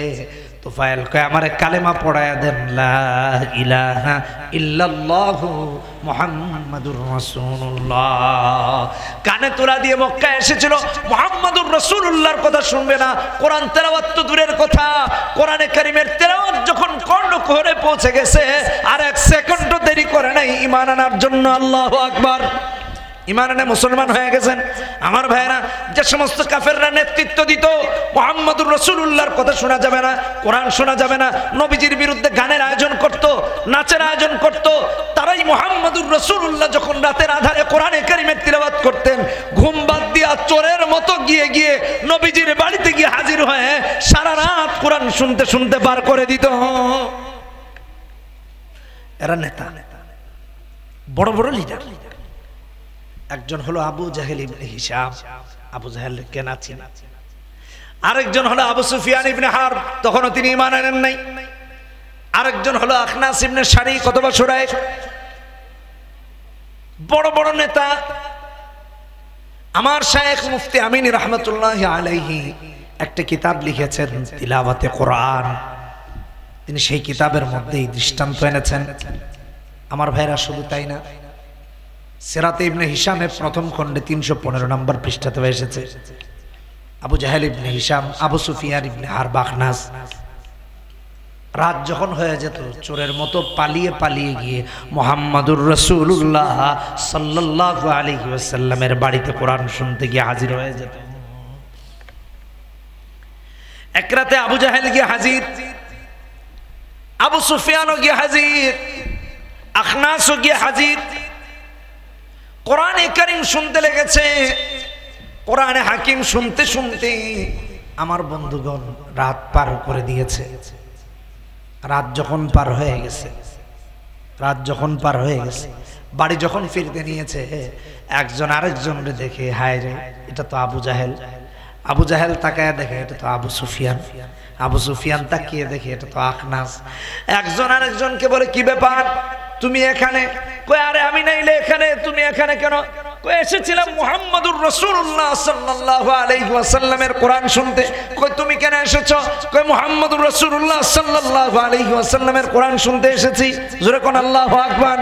তুফাইল কয় আমারে কালেমা পড়ায়া দেন, লা ইলাহা ইল্লাল্লাহু মুহাম্মাদুর রাসূলুল্লাহ। কানে তুলা দিয়ে মক্কায় এসেছিল, মুহাম্মাদুর রাসূলুল্লাহর কথা শুনবে না, কোরআন তেলাওয়াত তো দূরের কথা, কোরআনে কারীমের তেলাওয়াত যখন কর্ণকুহরে পৌঁছে গেছে, আর এক সেকেন্ডও দেরি করে নাই ঈমান আনার জন্য। আল্লাহু আকবার। ঈমান আনে মুসলমান হয়ে গেছেন। আমার ভাইরা, যে সমস্ত কাফেররা নেতৃত্ব দিত মুহাম্মদুর রাসূলুল্লাহর কথা শোনা যাবে না, কোরআন শোনা যাবে না, নবীজির বিরুদ্ধে গানের আয়োজন করত, নাচের আয়োজন করত, তারাই মুহাম্মদুর রাসূলুল্লাহ যখন রাতের আধারে কোরআনে কারীমের তিলাওয়াত করতেন, ঘুম বাদ দিয়া চোরের মতো গিয়ে গিয়ে নবীজির বাড়িতে গিয়ে হাজির হয়ে সারা রাত কোরআন শুনতে শুনতে পার করে দিত। এরা নেতা, বড় বড় লিডার। একজন হলো আবু জাহেল ইবনে হিশাম, আবু জাহেল কে না চিনি। আরেকজন হলো আবু সুফিয়ান ইবনে হারব, তখনও তিনি ঈমান আনেন নাই। আরেকজন হলো আখনাস ইবনে শারিক অথবা সুরাইক। বড় বড় নেতা। আমার শায়েখ মুফতি আমিন রাহমাতুল্লাহি আলাইহি একটা কিতাব লিখেছেন তিলাওয়াতে কোরআন। তিনি সেই কিতাবের মধ্যেই দৃষ্টান্ত এনেছেন। আমার ভাইরা, শুধু তাই না, সিরাতে ইবনে হিশামের প্রথম খণ্ডে 315 নম্বর পৃষ্ঠাতে এসেছে, আবু জাহেল ইবনে হিশাম, আবু সুফিয়ান ইবনে হারব, আখনাস রাত যখন হয়ে যেত, চোরের মতো পালিয়ে পালিয়ে গিয়ে মুহাম্মদুর রাসূলুল্লাহ সাল্লাল্লাহু আলাইহি ওয়াসাল্লামের বাড়িতে কোরআন শুনতে গিয়ে হাজির হয়ে যেত। এক রাতে আবু জাহেল গিয়ে হাজির, আবু সুফিয়ানও গিয়ে হাজির, আখনাসও গিয়ে হাজির। কোরআনে কারীম শুনতে লেগেছে। কোরআনে হাকিম শুনতে শুনতে আমার বন্ধুগণ রাত পার করে দিয়েছে। রাত যখন পার হয়ে গেছে, বাড়ি যখন ফিরতে নিয়েছে, একজন আরেকজনকে দেখে, হায় রে এটা তো আবু জাহেল। আবু জাহেল তাকায় দেখে এটা তো আবু সুফিয়ান। আবু সুফিয়ান তাকিয়ে দেখে এটা তো আখনাস। একজন আরেকজনকে বলে, কি ব্যাপার তুমি এখানে? কই আরে আমি নাইলে এখানে, তুমি এখানে কেন? কই এসেছিলাম মুহাম্মদুর রাসূলুল্লাহ সাল্লাল্লাহু আলাইহি ওয়াসাল্লামের কোরআন শুনতে। কই তুমি কেন এসেছো? কই মুহাম্মদুর রাসূলুল্লাহ সাল্লাল্লাহু আলাইহি ওয়াসাল্লামের কোরআন শুনতে এসেছি। জোরে কোন আল্লাহু আকবার।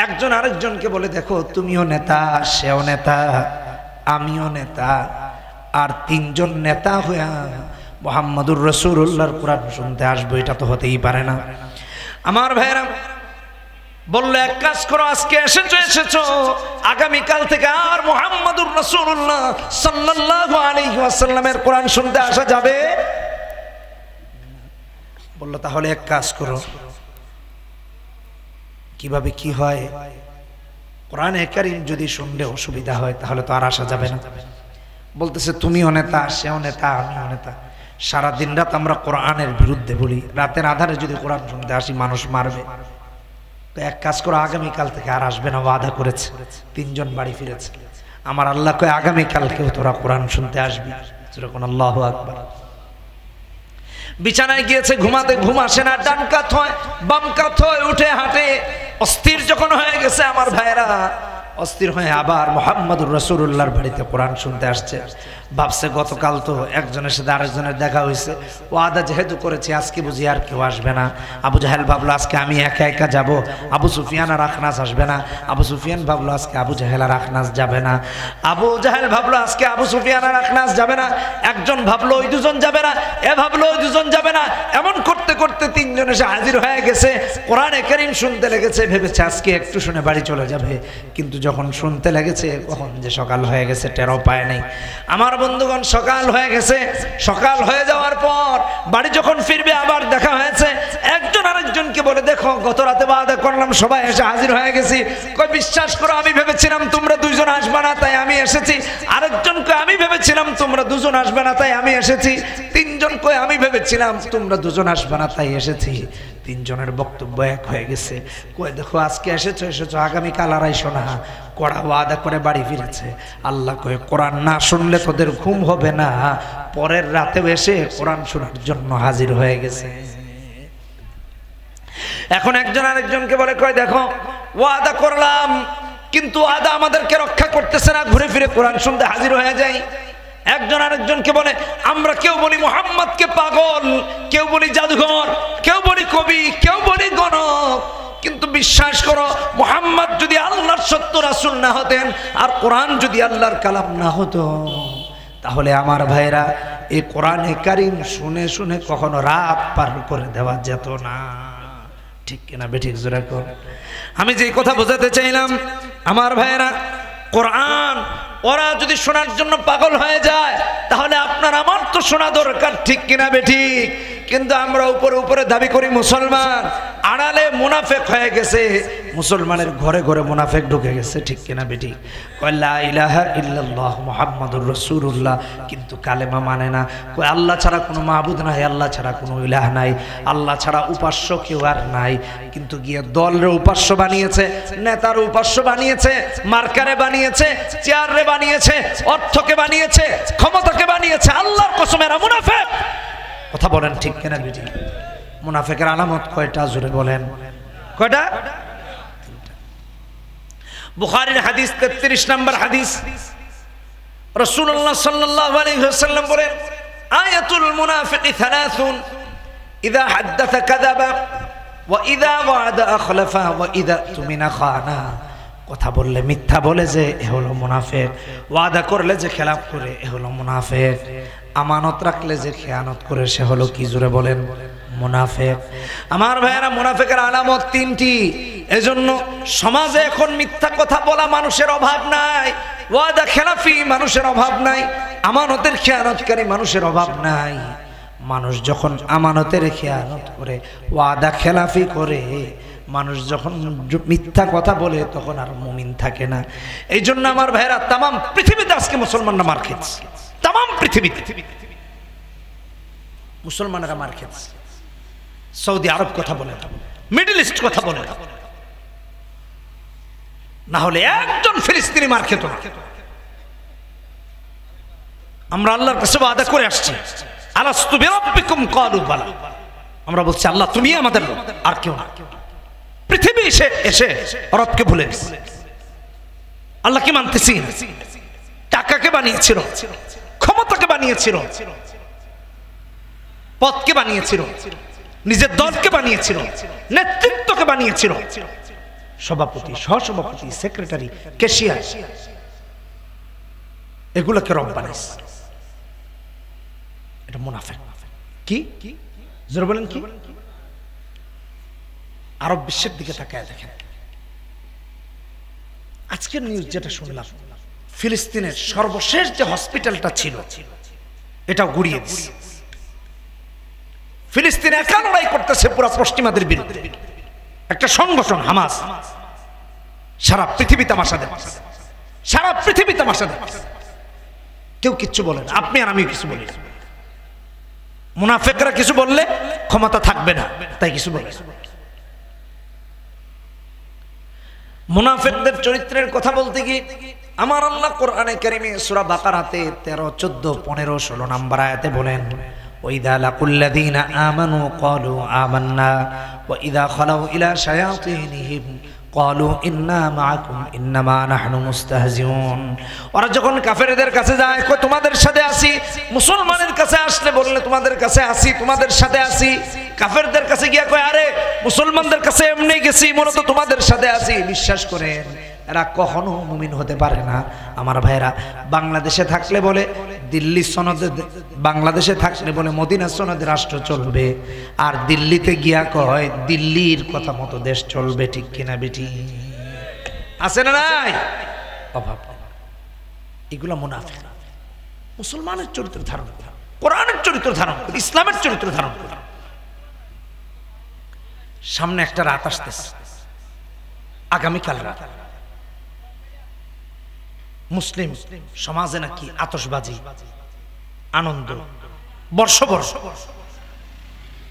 একজন আরেকজনকে বলে, দেখো তুমিও নেতা, সেও নেতা, আমিও নেতা, আর তিনজন নেতা হইয়া মুহাম্মদুর রাসূলুল্লাহর কোরআন শুনতে আসবো, এটা তো হতেই পারে না। আমার ভাইরা বললো, এক কাজ করো, আজকে এসেছো, আগামীকাল থেকে আর মুহাম্মদুর রাসূলুল্লাহ সাল্লাল্লাহু আলাইহি ওয়াসাল্লামের কোরআন শুনতে আসা যাবে? বললো, তাহলে এক কাজ করো। কিভাবে কি হয়? কোরআনে কারীম যদি শুনলে অসুবিধা হয় তাহলে তো আর আসা যাবে না। বলতেছে, তুমিও নেতা, সেও নেতা, আমিও নেতা, সারা দিন রাত আমরা কোরআনের বিরুদ্ধে বলি, রাতের আধারে যদি কোরআন শুনতে আসি মানুষ মারবে। তো এক কাজ করো, আগামীকাল থেকে আর আসবে না, ওয়াদা করেছে। তিনজন বাড়ি ফিরেছে। আমার আল্লাহ কয়, আগামীকালকেও তোরা কোরআন শুনতে আসবি। যেরকম আল্লাহু আকবার। বিছানায় গিয়েছে ঘুমাতে, ঘুম আসে না, ডান কাত হয়, বাম কাত হয়, উঠে হাঁটে। অস্থির যখন হয়ে গেছে আমার ভাইরা, অস্থির হয়ে আবার মুহাম্মদুর রাসূলুল্লাহর বাড়িতে কোরআন শুনতে আসছে। ভাবছে গতকাল তো একজনের সাথে আরেকজনের দেখা হয়েছে, ওয়াদা যেহেতু করেছে আজকে বুঝি আর কেউ আসবে না। আবু জাহেল ভাবলো আজকে আমি একা একা যাব, আবু সুফিয়ান আর আখনাস আসবে না। আবু সুফিয়ান ভাবলো আজকে আবু জাহেল আর আখনাস যাবে না। আবু জাহেল ভাবলো আজকে আবু সুফিয়ান আর আখনাস যাবে না। একজন ভাবলো ওই দুজন যাবে না, এ ভাবলো ওই দুজন যাবে না। এমন করতে করতে তিনজন এসে হাজির হয়ে গেছে, কোরআনে কারীম শুনতে লেগেছে। ভেবেছে আজকে একটু শুনে বাড়ি চলে যাবে, কিন্তু যখন শুনতে লেগেছে কখন যে সকাল হয়ে গেছে টেরও পায় নাই। আমার বন্ধুগণ, সকাল হয়ে গেছে। সকাল হয়ে যাওয়ার পর বাড়ি যখন ফিরবে আবার দেখা হয়েছে। একজন আরেকজনকে বলে, দেখো গত রাতে ওয়াদা করলাম, সবাই এসে হাজির হয়ে গেছি। কই বিশ্বাস করো, আমি ভেবেছিলাম তোমরা দুইজন আসবে না, তাই আমি এসেছি। আরেকজন কই, আমি ভেবেছিলাম তোমরা দুজন আসবে না, তাই আমি এসেছি। তিনজন কই, আমি ভেবেছিলাম তোমরা দুজন আসবে না, তাই এসেছি। তিনজনের বক্তব্য এক হয়ে গেছে। কই দেখো আজকে এসেছো, আগামীকাল আর আইসো না। কড়া ওয়াদা করে বাড়ি ফিরেছে। আল্লাহ কয়ে, কোরআন না শুনলে তোদের ঘুম হবে না। পরের রাতেও এসে কোরআন শোনার জন্য হাজির হয়ে গেছে। এখন একজন আরেকজনকে বলে, কয় দেখো ওয়াদা করলাম, কিন্তু ওয়াদা আমাদেরকে রক্ষা করতেছে না, ঘুরে ফিরে কোরআন শুনতে হাজির হয়ে যায়। একজন আরেকজনকে বলে, আমরা কেউ বলি মুহাম্মদকে পাগল, কেউ বলি জাদুঘর, কেউ বলি কবি, কেউ বলি গণক, কিন্তু বিশ্বাস করো মুহাম্মদ যদি আল্লাহর সত্য রাসূল না হতেন, আর কোরআন যদি আল্লাহর কালাম না হতো, তাহলে আমার ভাইরা এই কোরআনে কারীম শুনে শুনে কখনো রাত পার করে দেওয়া যেত না। ঠিক কিনা বেঠিক জোরে কর। আমি যে কথা বোঝাতে চাইলাম আমার ভাইরা, কোরআন ওরা যদি শোনার জন্য পাগল হয়ে যায়, তাহলে আপনার আমার তো শোনা দরকার, ঠিক কিনা বেঠিক। কিন্তু আমরা উপরে উপরে দাবি করি মুসলমান, আড়ালে মুনাফেক হয়ে গেছে। মুসলমানের ঘরে ঘরে মুনাফেক ঢুকে গেছে, ঠিক কিনা বেঠিক। লা ইলাহা ইল্লাল্লাহ মুহাম্মাদুর রাসূলুল্লাহ, কিন্তু কালেমা মানে না। কই আল্লাহ ছাড়া কোনো মাবুদ নাই, আল্লাহ ছাড়া কোনো ইলাহ নাই, আল্লাহ ছাড়া উপাস্য কেউ আর নাই। কিন্তু গিয়ে দলের উপাস্য বানিয়েছে, নেতার উপাস্য বানিয়েছে, মার্কারে বানিয়েছে, চেয়ারে বানিয়েছে, অর্থকে বানিয়েছে, ক্ষমতাকে বানিয়েছে। আল্লাহর কসম এরা মুনাফেক। কথা বলেন ঠিক কিনা বেটি? মুনাফিকের আলামত কয়টা জোরে বলেন? কয়টা? বুখারীর হাদিস 33 নম্বর হাদিস। রাসূলুল্লাহ সাল্লাল্লাহু আলাইহি ওয়াসাল্লাম বলেন, আয়াতুল মুনাফিকি থালাথুন, ইযা হাদাথা কাযাবা, ওয়া ইযা ওয়া'আদা আখলাফা, ওয়া ইযা তুমিনা খানা। কথা বললে মিথ্যা বলে যে এ হলো মুনাফিক, ওয়াদা করলে যে খেলাফ করে এ হলো মুনাফিক, আমানত রাখলে যে খেয়ানত করে সে হলো কি জোরে বলেন? মুনাফিক। আমার ভাইয়েরা, মুনাফিকের আলামত তিনটি। এজন্য সমাজে এখন মিথ্যা কথা বলা মানুষের অভাব নাই, ওয়াদা খেলাফি মানুষের অভাব নাই, আমানতের খেয়ানতকারী মানুষের অভাব নাই। মানুষ যখন আমানতের খেয়ানত করে, ওয়াদা খেলাফি করে, মানুষ যখন মিথ্যা কথা বলে তখন আর মুমিন থাকে না। এই জন্য আমার ভাইরা তাম পৃথিবীতে আজকে মুসলমানরা মার খেয়েছে, তাম পৃথিবীতে মুসলমানেরা মার খেয়েছে। সৌদি আরব কথা বলে, মিডল ইস্ট কথা বলে, না হলে একজন ফিলিস্তিনি মার খেত না। আমরা আল্লাহর কাছে ওয়াদা করে আসছি, আলাস্তু বিরাব্বিকুম ক্বালু বালা, আমরা বলছি আল্লাহ তুমি আমাদের রব, আর কেউ না। পৃথিবী এসে রবকে ভুলে গেছে, আল্লাহকে মানতেছি। টাকাকে বানিয়েছিল, ক্ষমতাকে বানিয়েছিল, পদকে বানিয়েছিল, নিজের দলকে বানিয়েছিল, নেতৃত্বকে বানিয়েছিল, সভাপতি, সহসভাপতি, সেক্রেটারি, ক্যাশিয়ার, এগুলোকে রব বানাইছে। এটা মুনাফিক। কি জোরে বলেন কি? আরব বিশ্বের দিকে তাকায় দেখেন, আজকের নিউজ যেটা শুনলাম, ফিলিস্তিনের সর্বশেষ যে হসপিটালটা ছিল এটাও গুড়িয়ে দিচ্ছে। ফিলিস্তিন একা লড়াই করতেছে পুরো পশ্চিমাদের বিরুদ্ধে। একটা সংগঠন হামাস সারা পৃথিবী তামাশা দেখছে, সারা পৃথিবী তামাশা দেখছে, কেউ কিচ্ছু বলে না। আপনি আর আমি কিছু বলি না। মুনাফিকরা কিছু বললে ক্ষমতা থাকবে না, তাই কিছু বলে। মুনাফিকদের চরিত্রের কথা বলতে গিয়ে আমার আল্লাহ কোরআনে কারিমে সূরা বাকারাতে 13, 14, 15, 16 নম্বর আয়াতে বলেন, وَإِذَا لَقُوا الَّذِينَ آمَنُوا قَالُوا آمَنَّا وَإِذَا خَلَوْا إِلَى شَيَاطِينِهِمْ قَالُوا إِنَّا مَعَكُمْ إِنَّمَا نَحْنُ مُسْتَهْزِئُونَ। ওরা যখন কাফেরদের কাছে যায়, কই তোমাদের সাথে আছি। মুসলমানের কাছে আসলে বললে তোমাদের কাছে আছি, তোমাদের সাথে আছি। কাফেরদের কাছে গিয়া কয় আরে মুসলমানদের কাছে এমনি গেছি, মূলত তোমাদের সাথে আছি। বিশ্বাস করেন এরা কখনো মুমিন হতে পারে না। আমার ভাইরা বাংলাদেশে থাকলে বলে দিল্লি সনদে, বাংলাদেশে থাকলে বলে মদিনা সনদে রাষ্ট্র চলবে, আর দিল্লিতে গিয়া কয় দিল্লির কথা মতো দেশ চলবে। ঠিক কিনা বেটি? আছে না নাই? অভাব। এগুলা মুনাফিক। মুসলমানের চরিত্র ধারণ করা, কোরআনের চরিত্র ধারণ করা, ইসলামের চরিত্র ধারণ করা। সামনে একটা রাত আসতেছে, আগামীকাল রাত। মুসলিম সমাজে নাকি আতশবাজি, আনন্দ, বর্ষ বর্ষ।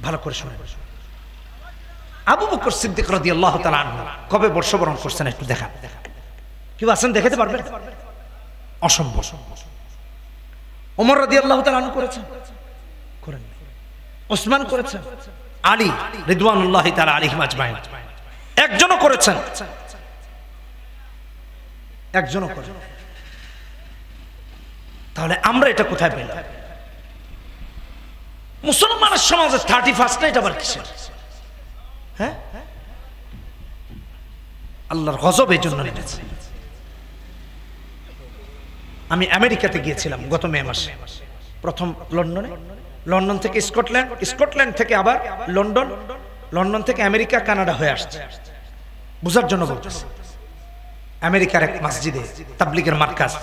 ভালো করে শুনে, আবু বকর সিদ্দিক রাদিয়াল্লাহু তাআলা আনহু কবে বর্ষবরণ করছেন একটু দেখান। কেউ আছেন দেখাতে পারবেন? অসম্ভব। ওমর রাদিয়াল্লাহু তাআলা আনহু করেছেন? করেন। ওসমান করেছেন? আলী রিদওয়ানুল্লাহি তাআলা আলাইহিম আজমাইন একজনও করেছেন? একজনও করেন। তাহলে আমরা এটা কোথায় পেলাম? মুসলমানের সমাজে 31 নাইট আবার কিসের? হ্যাঁ, আল্লাহর গজব এই জন্য নেমেছে। আমি আমেরিকাতে গিয়েছিলাম গত মে মাসে, প্রথম লন্ডনে, লন্ডন থেকে স্কটল্যান্ড, স্কটল্যান্ড থেকে আবার লন্ডন, লন্ডন থেকে আমেরিকা, কানাডা হয়ে আসছে। বুঝার জন্য বলতেছি, আমেরিকার এক মসজিদে তাবলীগের মার্কাজ,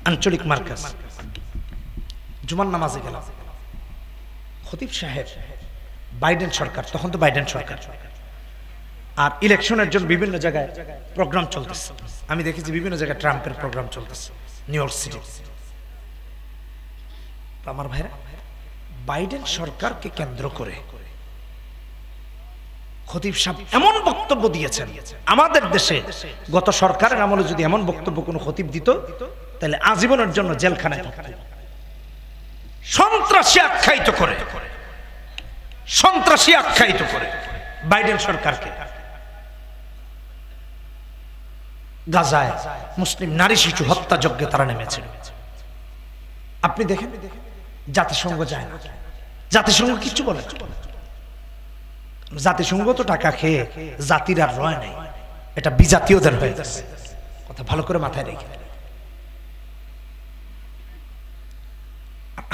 আঞ্চলিক মার্কাজ, জুমার নামাজে গেলাম। খতিব সাহেব, বাইডেন সরকার, তখন তো বাইডেন সরকার, আর ইলেকশনের জন্য বিভিন্ন জায়গায় প্রোগ্রাম চলতেছে। আমি দেখেছি বিভিন্ন জায়গায় ট্রাম্পের প্রোগ্রাম চলতেছে, নিউ ইয়র্ক সিটি। আমার ভাইরা, বাইডেন সরকারকে কেন্দ্র করে খতিব সাহেব এমন বক্তব্য দিয়েছেন, আমাদের দেশে গত সরকারের আমলে যদি এমন বক্তব্য কোনো খতিব দিত তাহলে আজীবনের জন্য জেলখানায় থাকত। সন্ত্রাসী আখ্যায়িত করে, সন্ত্রাসী আখ্যায়িত করে বাইডেন সরকারকে। গাজায় মুসলিম নারী শিশু হত্যাযজ্ঞে তারা নেমেছে। আপনি দেখেন, জাতিসংঘ যায় না, জাতিসংঘ কিছু বলে না। জাতিসংঘ তো টাকা খেয়ে জাতির আর রয় নাই, এটা বিজাতীয়দের হয়ে যাচ্ছে। কথা ভালো করে মাথায় রেখে,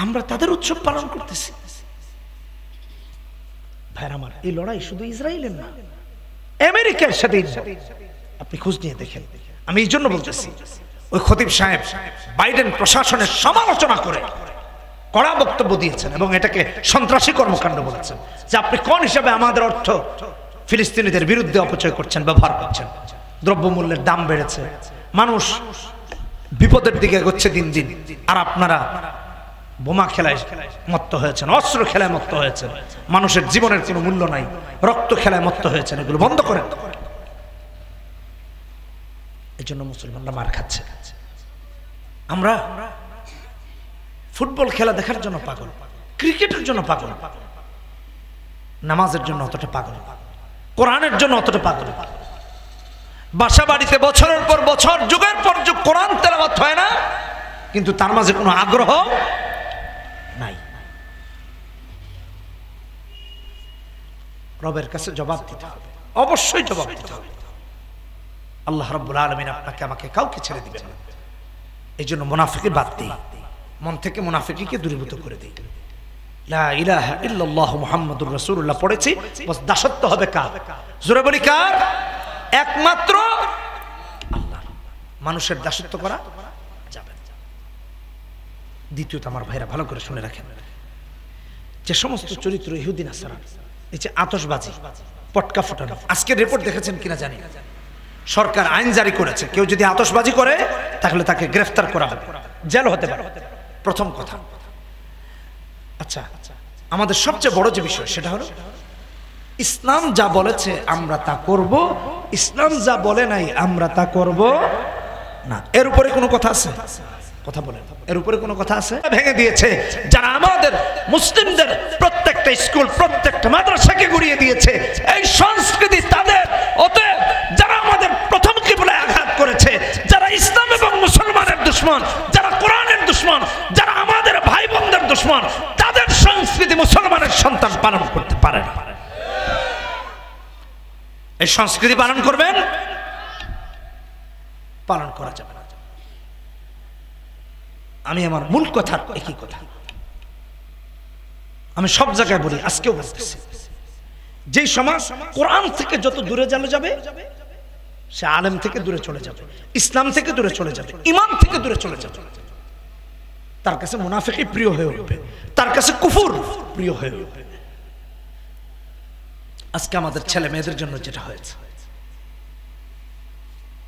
আমরা তাদের উৎসব পালন করতেছি। ভাইরা আমার, এই লড়াই শুধু ইসরায়েলের না, আমেরিকার সাথে। আপনি খোঁজ নিয়ে দেখেন। আমি এই জন্য বলতেছি, ওই খতিব সাহেব বাইডেন প্রশাসনের সমালোচনা করে কড়া বক্তব্য দিয়েছেন এবং এটাকে সন্ত্রাসী কর্মকাণ্ড বলেছেন, যে আপনি কোন হিসাবে আমাদের অর্থ ফিলিস্তিনিদের বিরুদ্ধে অপচয় করছেন, ব্যবহার করছেন। দ্রব্যমূল্যের দাম বেড়েছে, মানুষ বিপদের দিকে এগোচ্ছে দিন দিন, আর আপনারা বোমা খেলায় মত্ত হয়েছেন, অস্ত্র খেলায় মত্ত হয়েছেন, মানুষের জীবনের কোনো মূল্য নাই, রক্ত খেলায় মত্ত হয়েছেন। এগুলো বন্ধ করেন। এই জন্য মুসলমানরা মার খাচ্ছে। আমরা ফুটবল খেলা দেখার জন্য পাগল, ক্রিকেটের জন্য পাগল, নামাজের জন্য অতটা পাগল, কোরআনের জন্য অতটা পাগল। বাসা বাড়িতে বছরের পর বছর, যুগের পর যুগ কোরআন তেলাওয়াত হয় না, কিন্তু তার মাঝে কোনো আগ্রহ নাই। রবের কাছে জবাব দিতে হবে, অবশ্যই জবাব দিতে হবে। আল্লাহ রাব্বুল আলামিন আপনাকে আমাকে কাউকে ছেড়ে দিবেন না। এই জন্য মুনাফিকি বাদ দিই, মন থেকে মুনাফিকিকে দূরীভূত করে দিই। লা ইলাহা ইল্লাল্লাহ মুহাম্মাদুর রাসূলুল্লাহ পড়েছি, বস দাসত্ব হবে কার? জোরে বলি কার? একমাত্র আল্লাহ। মানুষের দাসত্ব করা যাবে না। দ্বিতীয়ত আমার ভাইরা ভালো করে শুনে রাখেন, যে সমস্ত চরিত্র ইহুদি নাসারা, এই যে আতশবাজি, পটকা ফুটানো, আজকের রিপোর্ট দেখেছেন কিনা জানি না, সরকার আইন জারি করেছে, কেউ যদি আতশবাজি করে তাহলে তাকে গ্রেফতার করা হবে, জেল হতে পারে। প্রথম কথা। আচ্ছা, আমাদের সবচেয়ে বড় যে বিষয় সেটা হলো ইসলাম যা বলেছে আমরা তা করব, ইসলাম যা বলে নাই আমরা তা করব না। এর উপরে কোনো কথা আছে? কথা বলেন, এর উপরে কোনো কথা আছে? ভেঙে দিয়েছে যারা আমাদের মুসলিমদের প্রত্যেকটা স্কুল, প্রত্যেকটা মাদ্রাসাকে গুড়িয়ে দিয়েছে, এই সংস্কৃতি তাদের। অতএব যারা আমাদের প্রথম কিবলায় আঘাত করেছে, যারা ইসলাম এবং মুসলমানের দুশমন, যারা কোরআনের দুশমন, যারা আমাদের ভাই বোনদের দুশমন, তাদের সংস্কৃতি মুসলমানের সন্তান পালন করতে পারে না। এই সংস্কৃতি পালন করবেন, পালন করা যাবে না। আমি আমার মূল কথা একই কথা, আমি সব জায়গায় বলি, আজকেও বলতেছি, যে সমাজ কোরআন থেকে যত দূরে যাবে সে আলেম থেকে দূরে চলে যাবে, ইসলাম থেকে দূরে চলে যাবে, ঈমান থেকে দূরে চলে যাবে। তার কাছে মুনাফিকি প্রিয় হয়ে উঠবে, তার কাছে কুফর প্রিয় হয়ে উঠবে। আজকে আমাদের ছেলে মেয়েদের জন্য যেটা হয়েছে,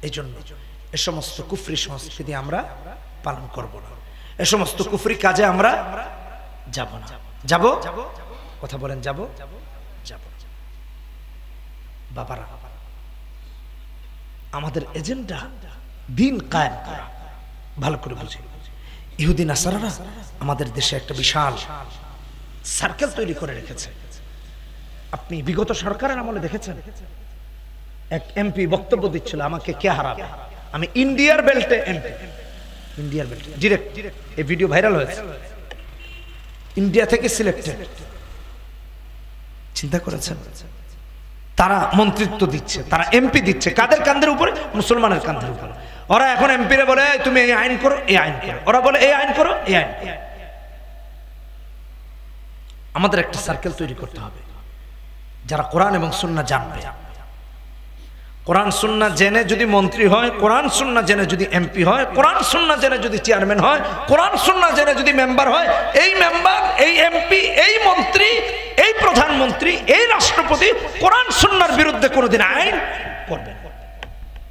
এই জন্য এ সমস্ত কুফরি সংস্কৃতি আমরা পালন করব না, এ সমস্ত কুফরি কাজে আমরা যাব না। যাব? কথা বলেন, যাব? যাব। বাবারা, আমাদের এজেন্ডা দিন কায়েম করা। ভালো করে বুঝি, ইহুদি নাসারারা আমাদের দেশে একটা বিশাল সার্কেল তৈরি করে রেখেছে। আপনি বিগত সরকারের আমলে দেখেছেন, এক এমপি বক্তব্য দিচ্ছিল, আমাকে কে হারাবে, আমি ইন্ডিয়ার বেল্টে এমপি, ইন্ডিয়ার বেল্টে ডিরেক্ট। এই ভিডিও ভাইরাল হয়েছে, ইন্ডিয়া থেকে সিলেক্টেড। চিন্তা করেছেন? তারা মন্ত্রিত্ব দিচ্ছে, তারা এমপি দিচ্ছে কাদের কাঁধের উপরে? মুসলমানের কাঁধের উপরে। ওরা এখন এমপিরে বলে তুমি এই আইন করো, এই আইন করো, ওরা বলে এই আইন করো, এই আইন। আমাদের একটা সার্কেল তৈরি করতে হবে যারা কোরআন এবং সুন্নাহ জানবে। কোরআন সুন্নাহ জেনে যদি মন্ত্রী হয়, কোরআন সুন্নাহ জেনে যদি এমপি হয়, কোরআন সুন্নাহ জেনে যদি চেয়ারম্যান হয়, কোরআন সুন্নাহ জেনে যদি মেম্বার হয়, এই মেম্বার, এই এমপি, এই মন্ত্রী, এই প্রধানমন্ত্রী, এই রাষ্ট্রপতি কোরআন সুন্নাহর বিরুদ্ধে কোনোদিন আইন করবে না।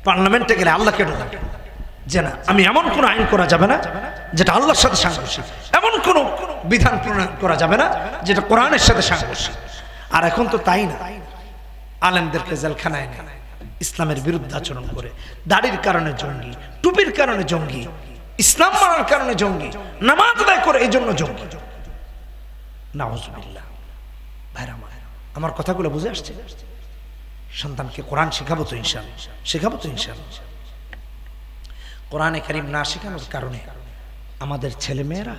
পার্লামেন্টে গেলে আল্লাহকে ডাকে যে না, আমি এমন কোন আইন করা যাবে না যেটা আল্লাহর সাথে সাংঘর্ষিক, এমন কোন বিধান প্রণয়ন করা যাবে না যেটা কোরআনের সাথে সাংঘর্ষিক। আর এখন তো তাই না, আলেমদেরকে জেলখানায় নেয়, ইসলামের বিরুদ্ধে আচরণ করে, দাড়ির কারণে জঙ্গি, টুপির কারণে জঙ্গি, ইসলাম মানার কারণে জঙ্গি, নামাজ আদায় করে এই জন্য জঙ্গি। নাউজুবিল্লাহ। ভাইরা আমার কথাগুলো বুঝে আসছে? সন্তানকে কোরআন শেখাবো তো ইনশাআল্লাহ, শেখাবো তো ইনশাআল্লাহ। কোরআনে কারীম না শেখানোর কারণে আমাদের ছেলে মেয়েরা,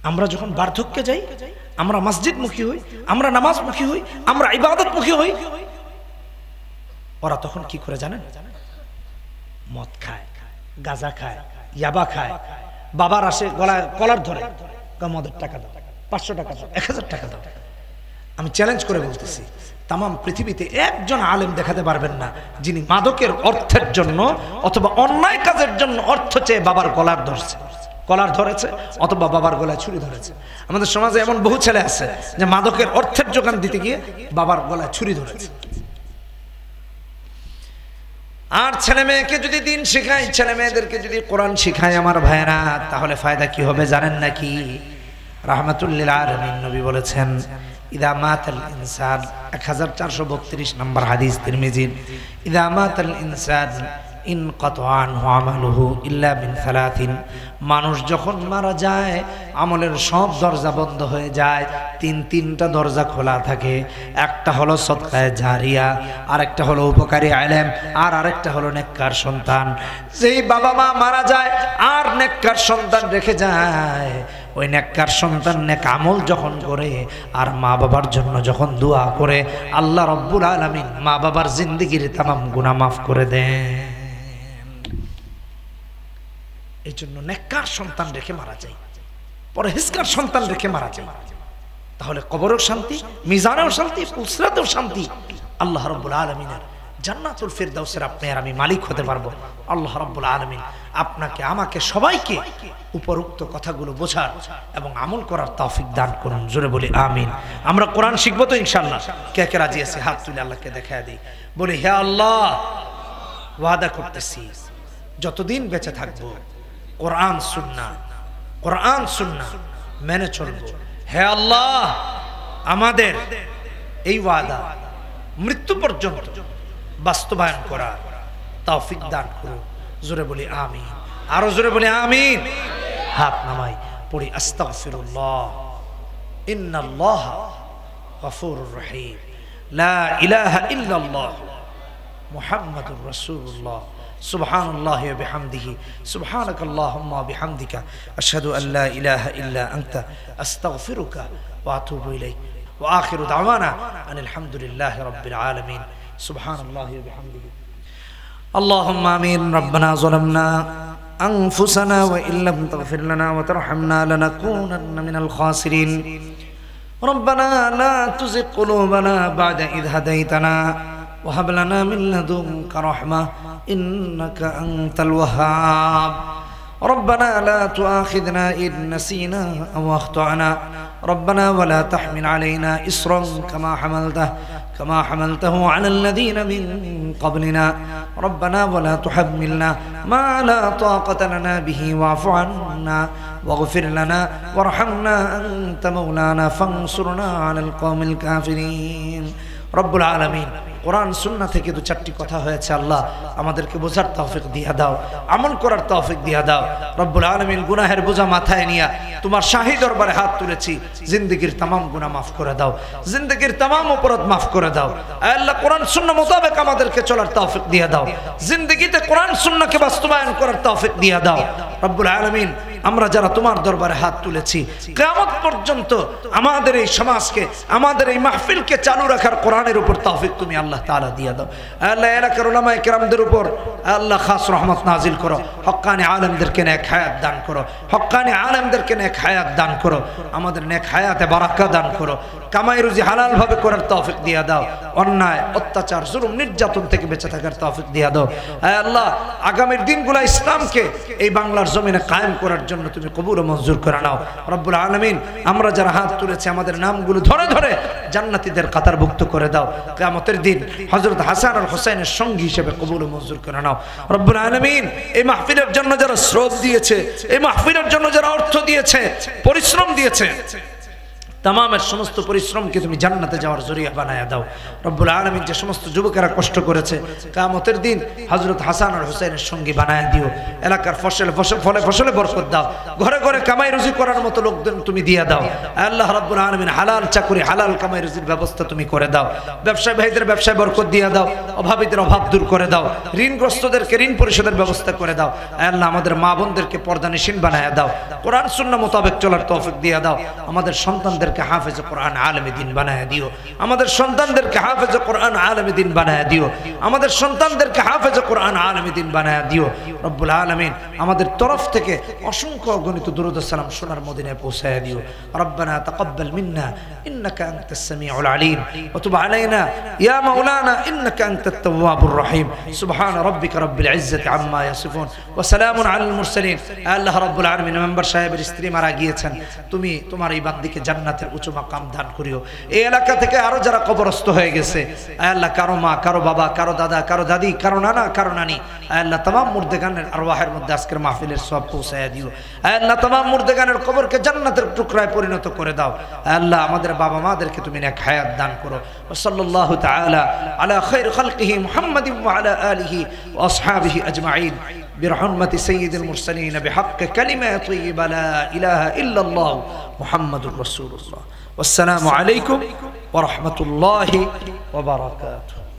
আমরা যখন বার্ধক্যে যাই, আমরা মসজিদমুখী হই, আমরা নামাজমুখী হই, আমরা ইবাদতমুখী হই, ওরা তখন কি করে জানেন? মদ খায়, গাঁজা খায়, ইয়াবা খায়। বাবার আসে গলায় কলার ধরে, মদের টাকা দাও, 500 টাকা দাও, 1000 টাকা দাও। আমি চ্যালেঞ্জ করে বলতেছি, তাম পৃথিবীতে একজন আলেম দেখাতে পারবেন না যিনি মাদকের অর্থের জন্য অথবা অন্যায় কাজের জন্য অর্থ চেয়ে বাবার কলার ধরেছে অথবা বাবার গলায় ছুরি ধরেছে। আমাদের সমাজে এমন বহু ছেলে আছে যে মাদকের অর্থের যোগান দিতে গিয়ে বাবার গলায় ছুরি ধরেছে। আর ছেলে মেয়েকে যদি দিন শেখায়, ছেলে মেয়েদেরকে যদি কোরআন শেখায় আমার ভাইরা, তাহলে ফায়দা কি হবে জানেন নাকি? রাহমাতুল লিল আলামিন নবী বলেছেন, ইদা মাতাল ইনসান, 1432 নম্বর হাদিস তিরমিজির, ইদা মাতাল ইনসান ইনকাতা আনহু আমালুহু ইল্লা মিন সালাতিন, মানুষ যখন মারা যায় আমলের সব দরজা বন্ধ হয়ে যায়, তিনটা দরজা খোলা থাকে। একটা হলো সদকায়ে জারিয়া, আরেকটা হলো উপকারী ইলম, আর আরেকটা হলো নেককার সন্তান। যেই বাবা মা মারা যায় আর নেককার সন্তান রেখে যায়, ওই নেককার সন্তান নেক আমল যখন করে আর মা বাবার জন্য যখন দোয়া করে, আল্লাহ রব্বুল আলামিন মা বাবার জিন্দেগির তামাম গুনাহ মাফ করে দেন। এই জন্য নেককার সন্তান রেখে মারা যায়, পরহেজগার সন্তান রেখে মারা যায়, তাহলে কবরেও শান্তি, মিজানেও শান্তি, পুলসিরাতেও শান্তি। আল্লাহ রাব্বুল আলামিনের জান্নাতুল ফিরদাউসের আপনি আর আমি মালিক হতে পারবো। আল্লাহ রাব্বুল আলামিন আপনাকে আমাকে সবাইকে উপরোক্ত কথাগুলো বোঝার এবং আমল করার তৌফিক দান করুন। জোরে বলি আমিন। আমরা কোরআন শিখবো তো ইনশাআল্লাহ? কে কে রাজি আছে হাত তুলে আল্লাহকে দেখায় দিই, বলি হে আল্লাহ, ওয়াদা করতেছি যতদিন বেঁচে থাকবো কোরআন সুন্নাহ মেনে চলবো। হে আল্লাহ, আমাদের এই ওয়াদা মৃত্যু পর্যন্ত বাস্তবায়ন করার তৌফিক দান করুন। জোরে বলি আমিন, আরো জোরে বলি আমিন। হাত নামাই পড়ি আস্তাগফিরুল্লাহ, ইন্নাল্লাহা গফুরুর রহিম, লা ইলাহা ইল্লাল্লাহ মুহাম্মাদুর রাসূলুল্লাহ, সুবহানাল্লাহি ওয়া বিহামদিহি, সুবহানাকাল্লাহুম্মা ওয়া বিহামদিকা, আশহাদু আল লা ইলাহা ইল্লা আনতা, আস্তাগফিরুকা ওয়া আতুবু ইলাইক, ওয়া আখিরু দাওয়ানা আনিল হামদুলিল্লাহি রাব্বিল আলামিন, সুবহানাল্লাহি ওয়া বিহামদিহি। আল্লাহুম্মা আমিন। রব্বানা যালামনা আনফুসানা ওয়া ইল্লাম তাগফির লানা ওয়া তারহামনা লানাকুনান্না মিনাল খাসিরিন। রব্বানা লা তুযিগ কুলুবানা বা'দা ইয হাদাইতানা وهب لنا من لدنك رحمة إنك أنت الوهاب. ربنا لا تؤاخذنا إن نسينا أو أخطأنا، ربنا ولا تحمل علينا إصرا كما حملته على الذين من قبلنا، ربنا ولا تحملنا ما لا طاقة لنا به، واعف عنا واغفر لنا وارحمنا أنت مولانا فانصرنا على القوم الكافرين. رب العالمين কোরআন সুন্নাহ থেকে দু চারটি কথা হয়েছে, আল্লাহ আমাদেরকে বোঝার তৌফিক দিয়া দাও, আমল করার তৌফিক দিয়া দাও। রব্বুল আলামিন গুনাহের বোঝা মাথায় নিয়ে তোমার শাহী দরবারে হাত তুলেছি, জিন্দেগীর तमाम গুনাহ মাফ করে দাও, জিন্দেগীর तमाम অপরাধ মাফ করে দাও। আল্লাহ কোরআন সুন্নাহ মোতাবেক আমাদেরকে চলার তৌফিক দিয়া দাও, জিন্দেগিতে কোরআন সুন্নাহকে বাস্তবায়ন করার তৌফিক দিয়া দাও। রব্বুল আলামিন আমরা যারা তোমার দরবারে হাত তুলেছি, কিয়ামত পর্যন্ত আমাদের এই সমাজকে, আমাদের এই মাহফিলকে চালু রাখার কোরআনের উপর তৌফিক তুমি আল্লাহ তাআলা দিয়া দাও। আল্লাহ এলাকার উলামায়ে কেরামদের উপর আল্লাহ খাস রহমত নাজিল করো, হক্কানি আলেমদেরকে নেক হায়াত দান করো, হক্কানি আলেমদেরকে নেক হায়াত দান করো, আমাদের নেক হায়াতে বারাকা দান করো, কামাই রুজি হালাল ভাবে করার তৌফিক দিয়া দাও, অন্যায় অত্যাচার জুলুম নির্যাতন থেকে বেঁচে থাকার তৌফিক দিয়া দাও। আল্লাহ আগামীর দিনগুলো ইসলামকে এই বাংলার জমিনে কায়েম করার জন্য তুমি কবুল ও মঞ্জুর করে নাও। রব্বুল আলামিন আমরা যারা হাত তুলেছি আমাদের নামগুলো ধরে ধরে জান্নাতীদের কাতারভুক্ত করে দাও। কিয়ামতের দিন হযরত হাসান আর হুসাইনের সঙ্গী হিসেবে কবুল ও মঞ্জুর করে নাও। রব্বুল আলামিন এই মাহফিলের জন্য যারা শ্রম দিয়েছে, এই মাহফিলের জন্য যারা অর্থ দিয়েছে, পরিশ্রম দিয়েছে, তামামের সমস্ত পরিশ্রমকে তুমি জান্নাতে যাওয়ার জরিয়া বানায়া দাও। রব্বুল আলামিন যে সমস্ত যুবকেরা কষ্ট করেছে, কিয়ামতের দিন হযরত হাসান আর হুসাইনের সঙ্গী বানায়া দিও। এলাকার ফসলে বরকত দাও, ঘরে ঘরে কামাই রুজি করার মতো লোকদের তুমি দিয়া দাও। আল্লাহ রাব্বুল আলামিন হালাল চাকরি, হালাল কামাই রুজির ব্যবস্থা তুমি করে দাও। ব্যবসায়ী ভাইদের ব্যবসায় বরকত দিয়া দাও, অভাবীদের অভাব দূর করে দাও, ঋণগ্রস্তদেরকে ঋণ পরিশোধের ব্যবস্থা করে দাও। আল্লাহ আমাদের মা বোনদেরকে পর্দানিশীন বানায়া দাও, কোরআন সুন্নাহ মোতাবেক চলার তৌফিক দিয়া দাও। আমাদের সন্তানদেরকে হাফেজ কোরআন আলেমে দ্বীন বানায়া দিও, আমাদের সন্তানদেরকে হাফেজ কোরআন আলেমে দ্বীন বানায়া দিও, আমাদের সন্তানদেরকে হাফেজ কোরআন আলেমে দ্বীন বানায়া দিও। রব্বুল আলামিন আমাদের তরফ থেকে অসংখ্য গণিত দুরূদ ও সালাম সোনার মদিনায় পৌঁছায়া দিও। রব্বানা তাকাব্বাল মিন্না ইন্নাকা আনতাস সামিউল আলিম ওয়া তুব আলাইনা ইয়া মাওলানা ইন্নাকা আনতাত তাওয়াবুর রহিম। সুবহান রাব্বিকা রাব্বিল ইজ্জাতি আম্মা ইয়াসিফুন ওয়া সালামুন আলাল মুরসালিন। আল্লাহ রাব্বুল আলামিন মেম্বার সাহেবের স্ত্রী মারা গিয়েছেন, তুমি তোমার এই বান্দিকে জান্নাতের জান্নাতের উঁচু মাকাম দান করিও। এই এলাকা থেকে আরো যারা কবরস্থ হয়ে গেছে আয় আল্লাহ, কারো মা, কারো বাবা, কারো দাদা, কারো দাদি, কারো নানা, কারো নানি, আয় আল্লাহ तमाम মুর্দেগানের আরওয়াহের মধ্যে আজকের মাহফিলের সওয়াব পৌঁছায়া দিও। আয় আল্লাহ तमाम মুর্দেগানের কবরকে জান্নাতের টুকরায় পরিণত করে দাও। আয় আল্লাহ আমাদের বাবা মাদেরকে তুমি নেক হায়াত দান করো। সাল্লাল্লাহু তাআলা আলা খায়র খালকিহি মুহাম্মাদিন ওয়া আলা আলিহি ওয়া আসহাবিহি আজমাইন برحمة سيد المرسلين بحق كلمة طيبة لا إله إلا الله محمد رسول الله. والسلام عليكم ورحمة الله وبركاته.